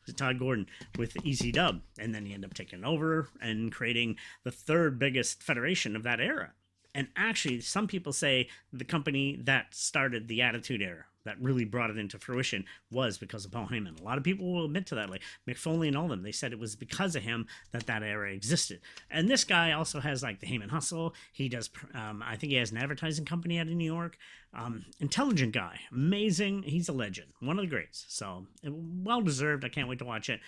was Todd Gordon with ECW. And then he ended up taking over and creating the third biggest federation of that era. And actually, some people say the company that started the Attitude Era, that really brought it into fruition, was because of Paul Heyman. A lot of people will admit to that, like Mick Foley and all of them. They said it was because of him that era existed. And this guy also has like the Heyman Hustle. He does, I think he has an advertising company out of New York. Intelligent guy, amazing. He's a legend, one of the greats. So well deserved. I can't wait to watch it.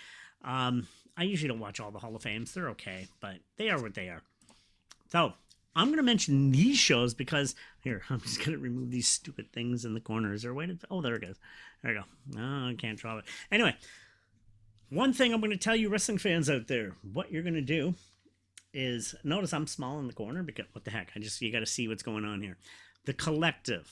I usually don't watch all the Hall of Fames. They're okay, but they are what they are. So I'm going to mention these shows because, here, I'm just going to remove these stupid things in the corners. Is there a way to, oh, there it goes. There we go. Oh, I can't draw it. Anyway, One thing I'm going to tell you, wrestling fans out there, what you're going to do is notice I'm small in the corner because what the heck? You got to see what's going on here. The Collective.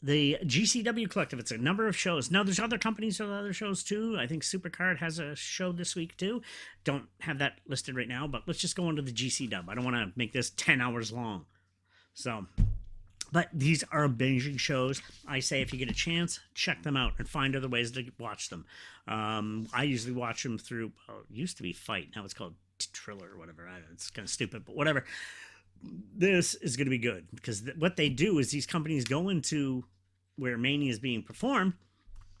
The GCW Collective, it's a number of shows. Now, there's other companies with other shows too. I think Supercard has a show this week too. Don't have that listed right now, but let's just go into the GCW. I don't want to make this 10 hours long. So, but these are amazing shows. I say if you get a chance, check them out and find other ways to watch them. I usually watch them through, it used to be Fight. Now it's called Triller or whatever. It's kind of stupid, but whatever. This is going to be good because what they do is these companies go into where Mania is being performed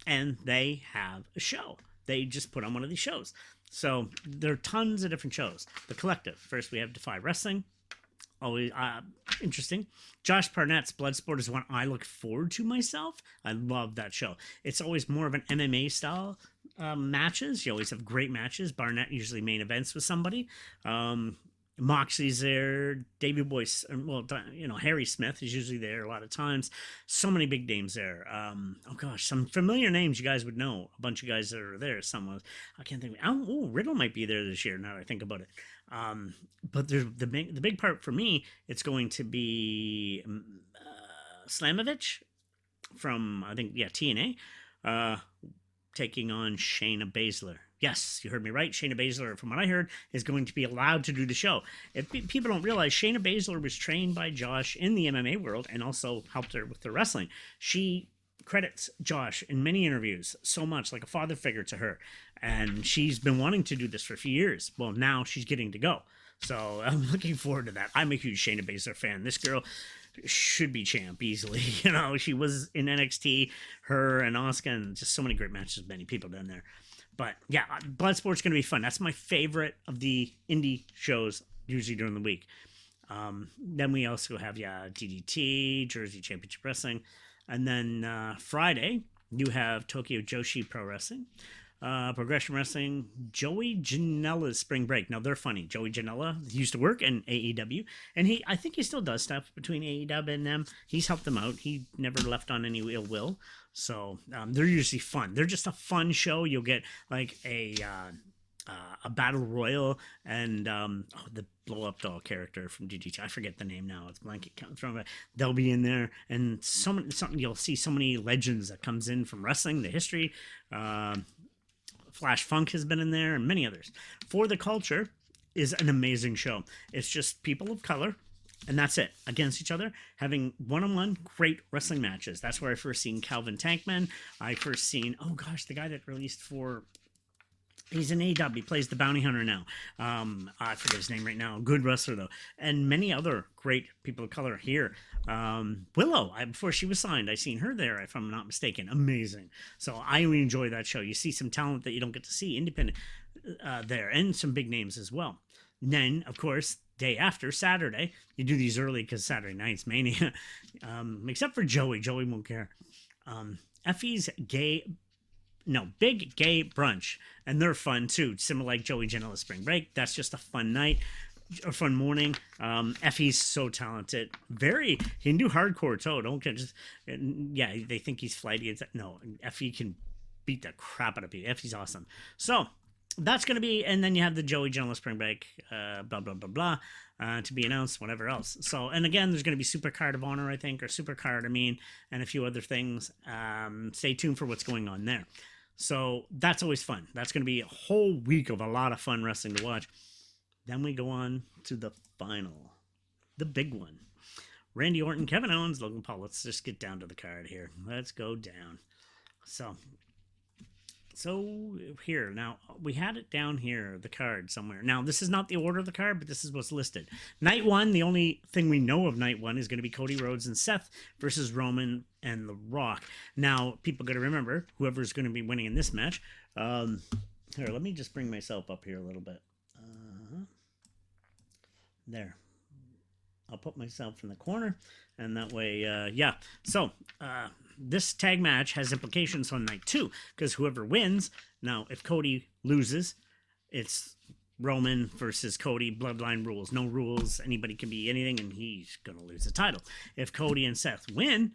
and they have a show. They just put on one of these shows. So there are tons of different shows. The Collective. First, we have Defy Wrestling. Always interesting. Josh Barnett's Bloodsport is one I look forward to myself. I love that show. It's always more of an MMA style matches. You always have great matches. Barnett usually main events with somebody. Moxley's there, Davey Boyce, well, Harry Smith is usually there a lot of times. So many big names there. Oh gosh, some familiar names you guys would know. A bunch of guys that are there. Some I can't think. Riddle might be there this year. Now that I think about it. But there's the big part for me. It's going to be Slamovich from I think TNA, taking on Shayna Baszler. Yes, you heard me right. Shayna Baszler, from what I heard, is going to be allowed to do the show. If people don't realize, Shayna Baszler was trained by Josh in the MMA world and also helped her with the wrestling. She credits Josh in many interviews so much, like a father figure to her. And she's been wanting to do this for a few years. Well, now she's getting to go. So I'm looking forward to that. I'm a huge Shayna Baszler fan. This girl should be champ easily. She was in NXT, her and Asuka, and just so many great matches with many people down there. But yeah, Bloodsport's going to be fun. That's my favorite of the indie shows, usually during the week. Then we also have, DDT, Jersey Championship Wrestling. And then Friday, you have Tokyo Joshi Pro Wrestling, Progression Wrestling, Joey Janela's Spring Break. Now, they're funny. Joey Janela used to work in AEW, and I think he still does stuff between AEW and them. He's helped them out. He never left on any ill will. So they're usually fun. They're just a fun show. You'll get like a battle royal and the blow up doll character from DDT. I forget the name now. It's blanket thrown, but they'll be in there. And something you'll see so many legends that comes in from wrestling, the history. Flash Funk has been in there and many others. For the Culture is an amazing show. It's just people of color. And that's it, against each other, having one-on-one great wrestling matches. That's where I first seen Calvin Tankman. I first seen, the guy that released he's in AEW. He plays the bounty hunter now. I forget his name right now. Good wrestler, though. And many other great people of color here. Willow, before she was signed, I seen her there, if I'm not mistaken. Amazing. So I really enjoy that show. You see some talent that you don't get to see independent there, and some big names as well. And then, of course, day after, Saturday, you do these early because Saturday night's Mania, except for Joey. Joey won't care. Effie's Big Gay Brunch, and they're fun too, similar like Joey Janela's Spring Break. That's just a fun night, a fun morning. Effie's so talented. He can do hardcore too. Don't get they think he's flighty. No, Effie can beat the crap out of people. Effie's awesome. So that's going to be, and then you have the Joey Janela Spring Break, blah, blah, blah, blah, to be announced, whatever else. So, and again, there's going to be Super Card of Honor, I think, or Super Card, and a few other things. Stay tuned for what's going on there. So that's always fun. That's going to be a whole week of a lot of fun wrestling to watch. Then we go on to the final, the big one. Randy Orton, Kevin Owens, Logan Paul. Let's just get down to the card here. Let's go down. So here, now we had it down here, the card somewhere. Now, this is not the order of the card, but this is what's listed. Night one, the only thing we know of night one is going to be Cody Rhodes and Seth versus Roman and The Rock. Now, people got to remember, whoever's going to be winning in this match. Here, let me just bring myself up here a little bit. There. I'll put myself in the corner, and that way, So, this tag match has implications on night two, because whoever wins, now, if Cody loses, it's Roman versus Cody, bloodline rules. No rules, anybody can be anything, and he's going to lose the title. If Cody and Seth win,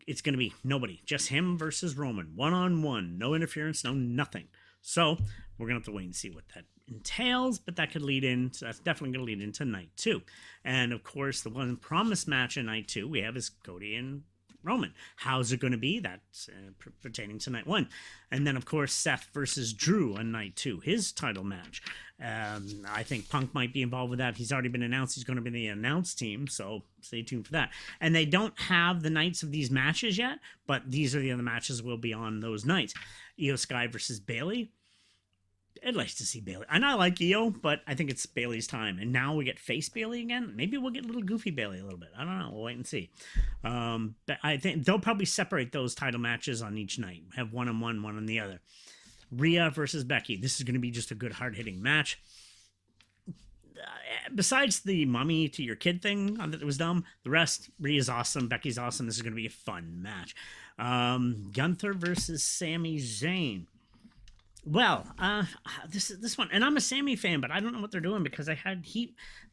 it's going to be nobody, just him versus Roman, one-on-one, no interference, no nothing. So, We're going to have to wait and see what that entails, but that could lead in. So that's definitely going to lead into night 2. And of course, the one promised match in night 2 we have is Cody and Roman. How's it going to be? That's pertaining to night 1. And then, of course, Seth versus Drew on night 2, his title match. I think Punk might be involved with that. He's already been announced. He's going to be in the announce team, so stay tuned for that. And they don't have the nights of these matches yet, but these are the other matches will be on those nights. Io Sky versus Bayley. I'd like to see Bayley. And I like Io, but I think it's Bayley's time. And now we get face Bayley again. Maybe we'll get a little goofy Bayley a little bit. I don't know. We'll wait and see. But I think they'll probably separate those title matches on each night. Have one on one, one on the other. Rhea versus Becky. This is going to be just a good hard-hitting match. Besides the mommy to your kid thing that was dumb, the rest, Rhea's awesome. Becky's awesome. This is going to be a fun match. Gunther versus Sami Zayn. Well, this one, and I'm a Sammy fan, but I don't know what they're doing because they had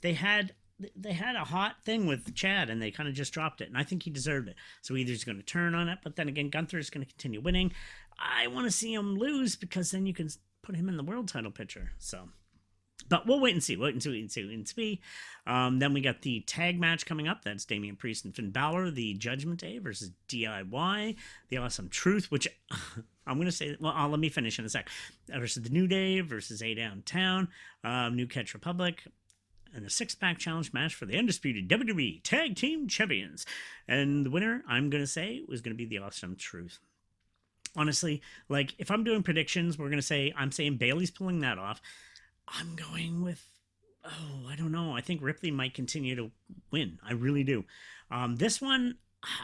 a hot thing with Chad, and they kind of just dropped it, and I think he deserved it. So either he's going to turn on it, but then again, Gunther is going to continue winning. I want to see him lose because then you can put him in the world title picture. So, but we'll wait and see. Then we got the tag match coming up. That's Damian Priest and Finn Balor, the Judgment Day versus DIY, the Awesome Truth, which I'm going to say, well, let me finish in a sec. Versus the New Day versus A Downtown, New Catch Republic, and a 6-pack challenge match for the undisputed WWE Tag Team Champions. And the winner, I'm going to say, was going to be the Awesome Truth. Honestly, like, if I'm doing predictions, I'm saying Bayley's pulling that off. I'm going with, I don't know. I think Ripley might continue to win. I really do. This one,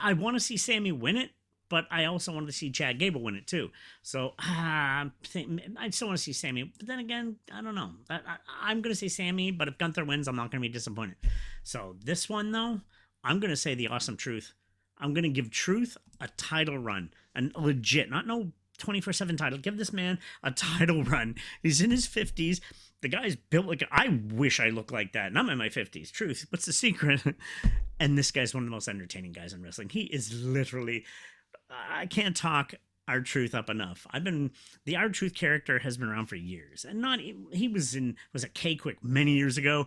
I want to see Sammy win it, but I also want to see Chad Gable win it too. So I still want to see Sammy. But then again, I don't know. I'm going to say Sammy, but if Gunther wins, I'm not going to be disappointed. So this one, though, I'm going to say the Awesome Truth. I'm going to give Truth a title run. And legit, not no 24/7 title. Give this man a title run. He's in his 50s. The guy's built like, I wish I looked like that. And I'm in my 50s. Truth. What's the secret? And this guy's one of the most entertaining guys in wrestling. He is literally, I can't talk R-Truth up enough. The R-Truth character has been around for years. And he was a K-Quick many years ago,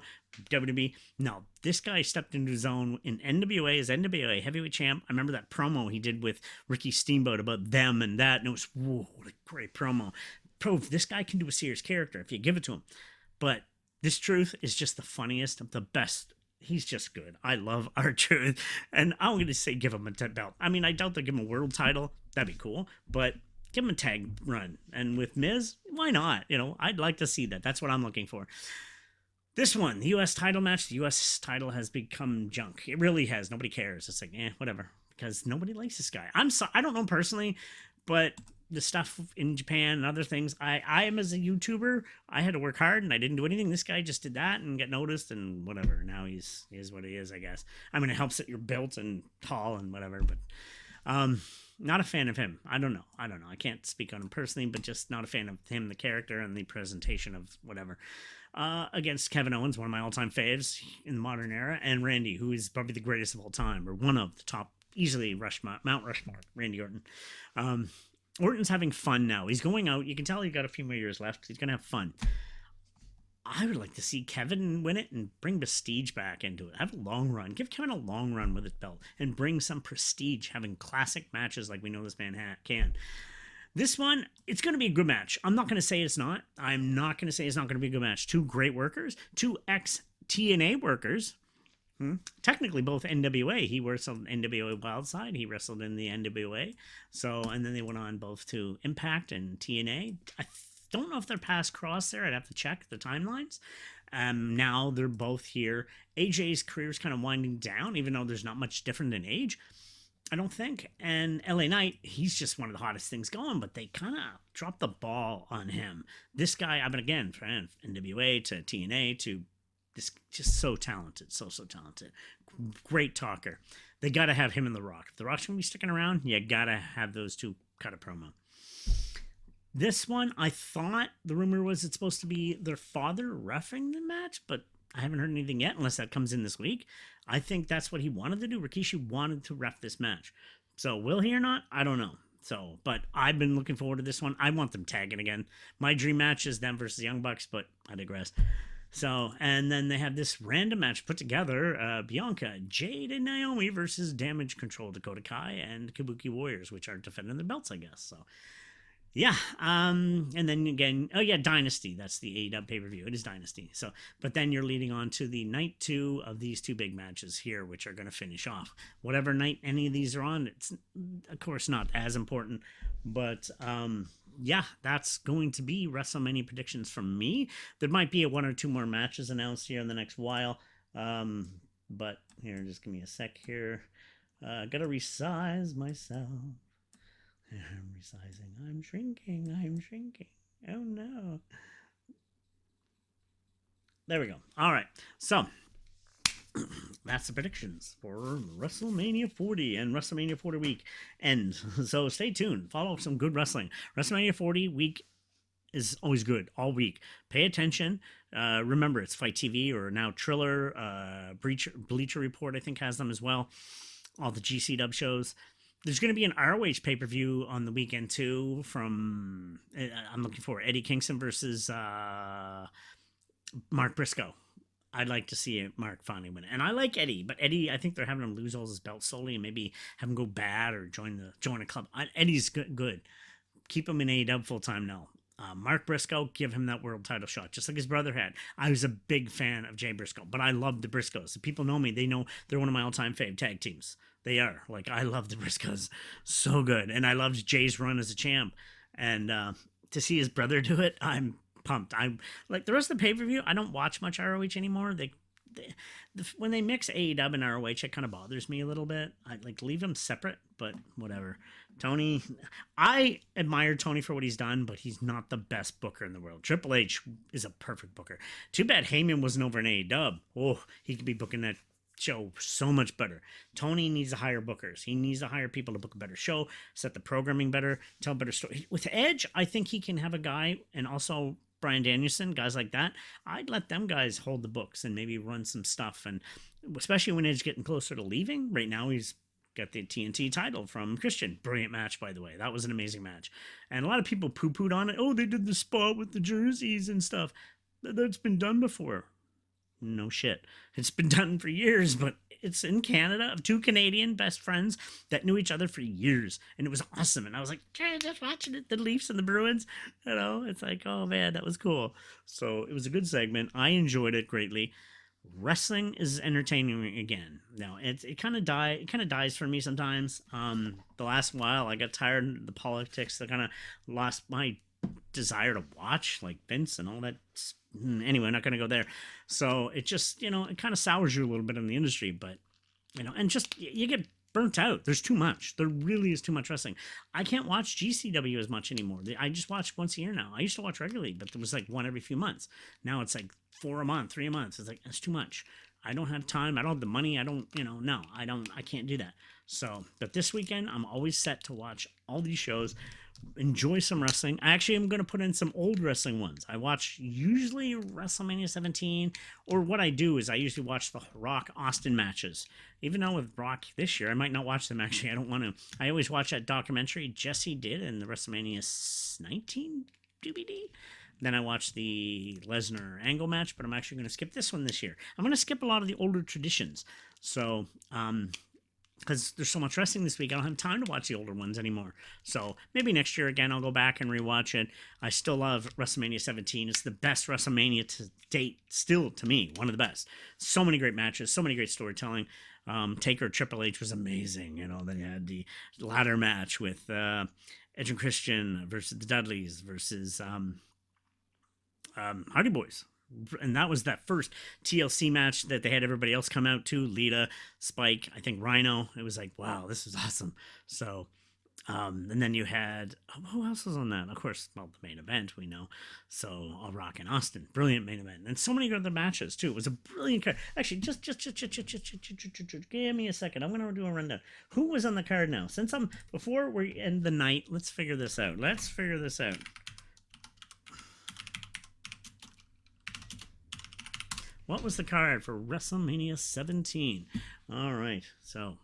WWE. No, this guy stepped into his own in NWA as NWA heavyweight champ. I remember that promo he did with Ricky Steamboat about them and that. And it was, whoa, what a great promo. This guy can do a serious character if you give it to him. But this Truth is just the funniest, the best. He's just good. I love R-Truth. And I'm going to say give him a belt. I mean, I doubt they'll give him a world title. That'd be cool. But give him a tag run. And with Miz, why not? I'd like to see that. That's what I'm looking for. This one, the U.S. title match. The U.S. title has become junk. It really has. Nobody cares. It's like, whatever. Because nobody likes this guy. I don't know him personally, but the stuff in Japan and other things, I am as a YouTuber, I had to work hard and I didn't do anything. This guy just did that and get noticed and whatever. Now he is what he is, I guess. I mean, it helps that you're built and tall and whatever, but not a fan of him. I don't know. I can't speak on him personally, but just not a fan of him, the character and the presentation of whatever. Against Kevin Owens, one of my all-time faves in the modern era, and Randy, who is probably the greatest of all time, or one of the top, easily Mount Rushmore, Randy Orton. Orton's having fun now. He's going out. You can tell he's got a few more years left. He's going to have fun. I would like to see Kevin win it and bring prestige back into it. Have a long run. Give Kevin a long run with his belt and bring some prestige, having classic matches like we know this man can. This one, it's going to be a good match. I'm not going to say it's not. I'm not going to say it's not going to be a good match. 2 great workers, 2 ex-TNA workers. Technically both NWA. He works on NWA Wildside. He wrestled in the NWA. And then they went on both to Impact and TNA. I don't know if they're past cross there. I'd have to check the timelines. Now they're both here. AJ's career is kind of winding down, even though there's not much different in age, I don't think. And LA Knight, he's just one of the hottest things going, but they kind of dropped the ball on him. This guy, I've been again, from NWA to TNA to just so talented, so talented. Great talker. They got to have him and The Rock. If The Rock's going to be sticking around, you got to have those two cut a promo. This one, I thought the rumor was it's supposed to be their father reffing the match, but I haven't heard anything yet unless that comes in this week. I think that's what he wanted to do. Rikishi wanted to ref this match. So will he or not? I don't know. So, but I've been looking forward to this one. I want them tagging again. My dream match is them versus the Young Bucks, but I digress. So, and then they have this random match put together: Bianca, Jade, and Naomi versus Damage Control, Dakota Kai, and Kabuki Warriors, which are defending their belts, I guess. So, yeah. And then again, oh yeah, Dynasty. That's the AEW pay-per-view. It is Dynasty. So, but then you're leading on to the night 2 of these 2 big matches here, which are going to finish off whatever night any of these are on. It's of course not as important, but yeah, that's going to be WrestleMania predictions from me. There might be 1 or 2 more matches announced here in the next while. But here, just give me a sec here. Gotta resize myself. I'm resizing. I'm shrinking. I'm shrinking. Oh no. There we go. All right. So that's the predictions for WrestleMania 40 and WrestleMania 40 week end. So stay tuned. Follow some good wrestling. WrestleMania 40 week is always good all week. Pay attention. Remember, it's Fight TV or now Triller. Bleacher Report, I think, has them as well. All the GC dub shows. There's going to be an ROH pay-per-view on the weekend, too, from, I'm looking for Eddie Kingston versus Mark Briscoe. I'd like to see Mark finally win it. And I like Eddie, but Eddie, I think they're having him lose all his belts solely and maybe have him go bad or join a club. Eddie's good. Keep him in AEW full-time now. Mark Briscoe, give him that world title shot, just like his brother had. I was a big fan of Jay Briscoe, but I love the Briscoes. If people know me, they know they're one of my all-time fave tag teams. They are. Like, I love the Briscoes. So good. And I loved Jay's run as a champ. And to see his brother do it, I'm pumped. I'm like the rest of the pay-per-view, I don't watch much ROH anymore. When they mix AEW and ROH, it kind of bothers me a little bit. I like leave them separate, but whatever. Tony, I admire Tony for what he's done, but he's not the best booker in the world. Triple H is a perfect booker. Too bad Heyman wasn't over in AEW. Oh, he could be booking that show so much better. Tony needs to hire bookers. He needs to hire people to book a better show, set the programming better, tell a better story. With Edge, I think he can have a guy, and also Bryan Danielson, guys like that. I'd let them guys hold the books and maybe run some stuff. And especially when Edge getting closer to leaving. Right now, he's got the TNT title from Christian. Brilliant match, by the way. That was an amazing match. And a lot of people poo-pooed on it. Oh, they did the spot with the jerseys and stuff. That's been done before. No shit. It's been done for years, but it's in Canada of 2 Canadian best friends that knew each other for years. And it was awesome. And I was like, just watching it, the Leafs and the Bruins. You know, it's like, oh man, that was cool. So it was a good segment. I enjoyed it greatly. Wrestling is entertaining again. Now it kind of dies for me sometimes. The last while I got tired of the politics. I kind of lost my desire to watch, like Vince and all that. Anyway, I'm not going to go there. So it just, it kind of sours you a little bit in the industry, but, and just, you get burnt out. There's too much. There really is too much wrestling. I can't watch GCW as much anymore. I just watch once a year now. I used to watch regularly, but there was like one every few months. Now it's like 4 a month, 3 a month. It's like, that's too much. I don't have time. I don't have the money. I don't, no, I can't do that. So, but this weekend, I'm always set to watch all these shows. Enjoy some wrestling. Actually, I'm going to put in some old wrestling ones. I watch usually WrestleMania 17, or what I do is I usually watch the Rock Austin matches. Even though with Rock this year, I might not watch them actually. I don't want to. I always watch that documentary Jesse did in the WrestleMania 19 DVD. Then I watched the Lesnar Angle match, but I'm actually going to skip this one this year. I'm going to skip a lot of the older traditions. So, because there's so much wrestling this week, I don't have time to watch the older ones anymore. So maybe next year again, I'll go back and rewatch it. I still love WrestleMania 17. It's the best WrestleMania to date, still to me, one of the best. So many great matches, so many great storytelling. Taker Triple H was amazing. Then you had the ladder match with Edge and Christian versus the Dudleys versus Hardy Boys. And that was that first TLC match that they had everybody else come out to. Lita, Spike, I think Rhino. It was like, wow, this is awesome. So, and then you had, who else was on that? Of course, well, the main event, we know. So, All Rock and Austin. Brilliant main event. And so many other matches, too. It was a brilliant card. Actually, just give me a second. I'm going to do a rundown. Who was on the card now? Before we end the night, let's figure this out. What was the card for WrestleMania 17? All right, so,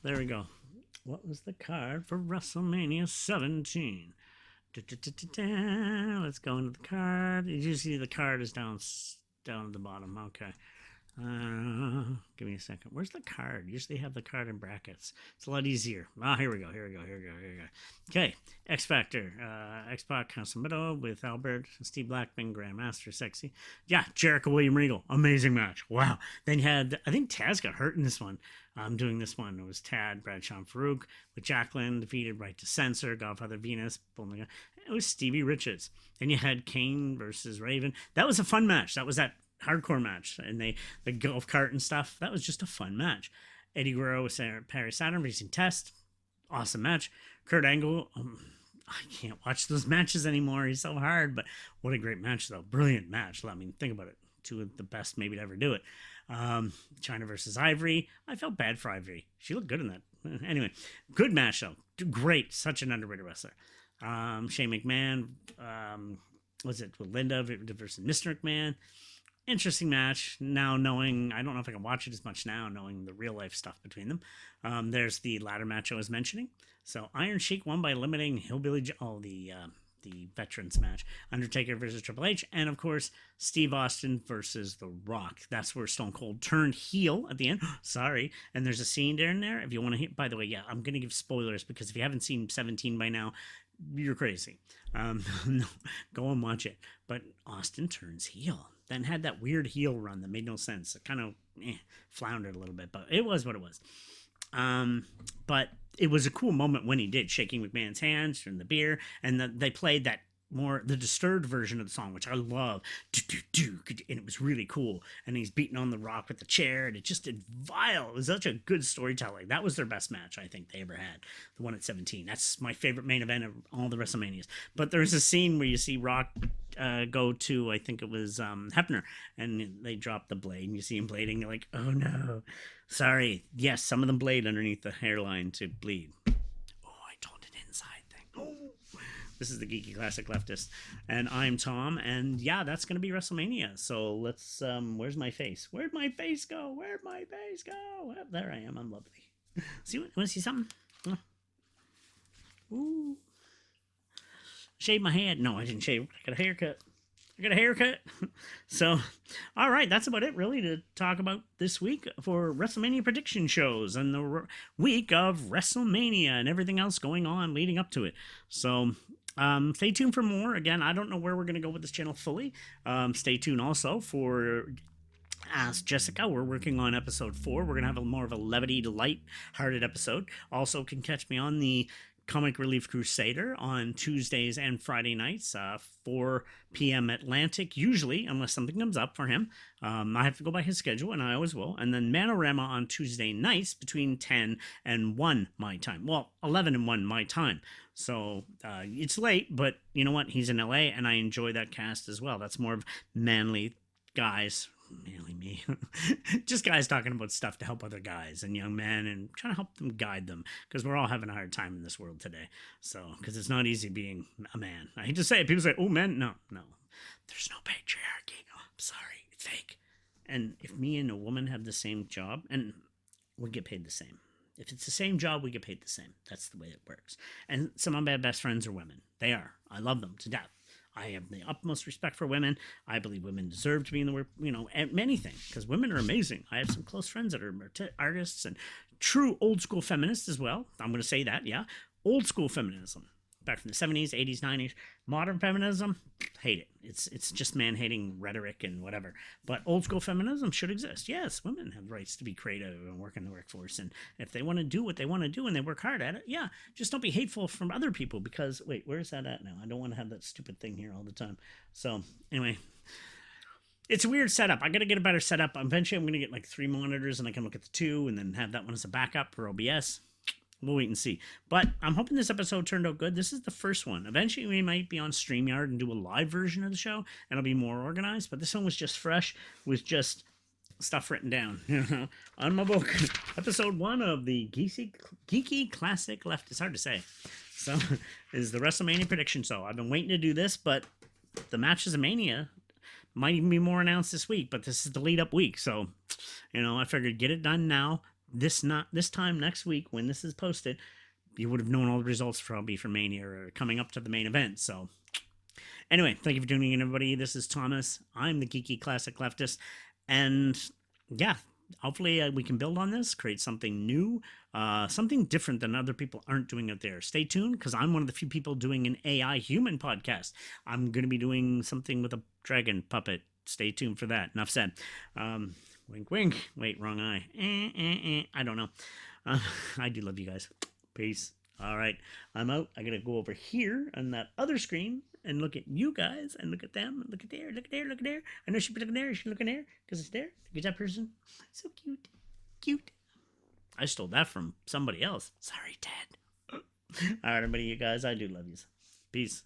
there we go. What was the card for WrestleMania 17? Let's go into the card. You see the card is down at the bottom. Okay. Give me a second. Where's the card? Usually have the card in brackets. It's a lot easier. Here we go. Okay. X Factor. X-Pac Casamento with Albert, Steve Blackman, Grandmaster, Sexy. Yeah, Jericho, William Regal. Amazing match. Wow. Then you had, I think Taz got hurt in this one. I'm doing this one. It was Tad, Bradshaw, and Farouk with Jacqueline defeated Right to Censor, Godfather Venus. It was Stevie Richards. Then you had Kane versus Raven. That was a fun match. That was that hardcore match, and the golf cart and stuff. That was just a fun match. Eddie Guerrero with Perry Saturn versus Test. Awesome match. Kurt Angle. I can't watch those matches anymore. He's so hard, but what a great match, though. Brilliant match. I mean, think about it. Two of the best maybe to ever do it. China versus Ivory. I felt bad for Ivory. She looked good in that. Anyway, good match, though. Great. Such an underrated wrestler. Shane McMahon. Was it with Linda versus Mr. McMahon? Interesting match. Now knowing, I don't know if I can watch it as much now, knowing the real life stuff between them. There's the ladder match I was mentioning. So Iron Sheik won by eliminating Hillbilly the veterans match. Undertaker versus Triple H, and of course Steve Austin versus The Rock. That's where Stone Cold turned heel at the end. Sorry. And there's a scene there in there. If you want to hit, by the way, yeah, I'm gonna give spoilers because if you haven't seen 17 by now, you're crazy. No, go and watch it. But Austin turns heel. Then had that weird heel run that made no sense. It kind of floundered a little bit, but it was what it was. But it was a cool moment when he did, shaking McMahon's hands and the beer, and they played that the disturbed version of the song, which I love, and it was really cool. And he's beating on The Rock with the chair, and it just did vile. It was such a good storytelling. That was their best match I think they ever had, the one at 17. That's my favorite main event of all the WrestleManias. But there's a scene where you see Rock go to, I think it was Hebner, and they drop the blade, and you see him blading. You're like, oh no, sorry. Yes, some of them blade underneath the hairline to bleed. Oh, I told an inside thing. Oh. This is the Geeky Classic Leftist, and I'm Tom, and yeah, that's going to be WrestleMania, so let's, where's my face? Where'd my face go? Where'd my face go? Well, there I am, I'm lovely. See, want to see something? Ooh. Shave my head. No, I didn't shave. I got a haircut. So, all right, that's about it, really, to talk about this week for WrestleMania prediction shows and the week of WrestleMania and everything else going on leading up to it. So, stay tuned for more. Again, I don't know where we're going to go with this channel fully. Stay tuned also for Ask Jessica. We're working on episode 4. We're going to have more of a levity, light-hearted episode. Also, can catch me on the Comic Relief Crusader on Tuesdays and Friday nights, 4 p.m. Atlantic, usually, unless something comes up for him. I have to go by his schedule, and I always will. And then Manorama on Tuesday nights between 10 and 1 my time. Well, 11 and 1 my time. So it's late, but you know what? He's in LA, and I enjoy that cast as well. That's more of manly guys. Mainly me. Just guys talking about stuff to help other guys and young men and trying to help them, guide them, because we're all having a hard time in this world today. So, because it's not easy being a man. I hate to say it. People say, oh, men. No. There's no patriarchy. Oh, I'm sorry. It's fake. And if me and a woman have the same job, and we get paid the same. If it's the same job, we get paid the same. That's the way it works. And some of my best friends are women. They are. I love them to death. I have the utmost respect for women. I believe women deserve to be in the work, at many things, because women are amazing. I have some close friends that are artists and true old school feminists as well. I'm going to say that, yeah. Old school feminism. Back from the 70s, 80s, 90s. Modern feminism, hate it. It's just man-hating rhetoric and whatever. But old school feminism should exist. Yes, women have rights to be creative and work in the workforce. And if they want to do what they want to do and they work hard at it, yeah, just don't be hateful from other people because, wait, where's that at now? I don't want to have that stupid thing here all the time. So, anyway, it's a weird setup. I got to get a better setup. Eventually, I'm going to get like 3 monitors and I can look at the 2 and then have that one as a backup for OBS. We'll wait and see. But I'm hoping this episode turned out good. This is the first one. Eventually, we might be on StreamYard and do a live version of the show, and it'll be more organized. But this one was just fresh with just stuff written down on my book. Episode 1 of the Geeky Classic Left. It's hard to say. So, is the WrestleMania prediction show. I've been waiting to do this, but the matches of Mania might even be more announced this week. But this is the lead-up week. So, I figured get it done now. this time next week when this is posted, you would have known all the results probably for Mania or coming up to the main event. So anyway, thank you for tuning in, everybody. This is Thomas. I'm the Geeky Classic Leftist. And yeah, hopefully we can build on this, create something new, something different than other people aren't doing out there. Stay tuned, because I'm one of the few people doing an AI human podcast. I'm going to be doing something with a dragon puppet. Stay tuned for that. Enough said. Wink, wink. Wait, wrong eye. I don't know. I do love you guys. Peace. All right, I'm out. I gotta go over here on that other screen and look at you guys and look at them. Look at there. Look at there. Look at there. I know she'd be looking there. She's looking there because it's there. Look at that person. So cute. Cute. I stole that from somebody else. Sorry, Ted. All right, everybody, you guys. I do love you. Peace.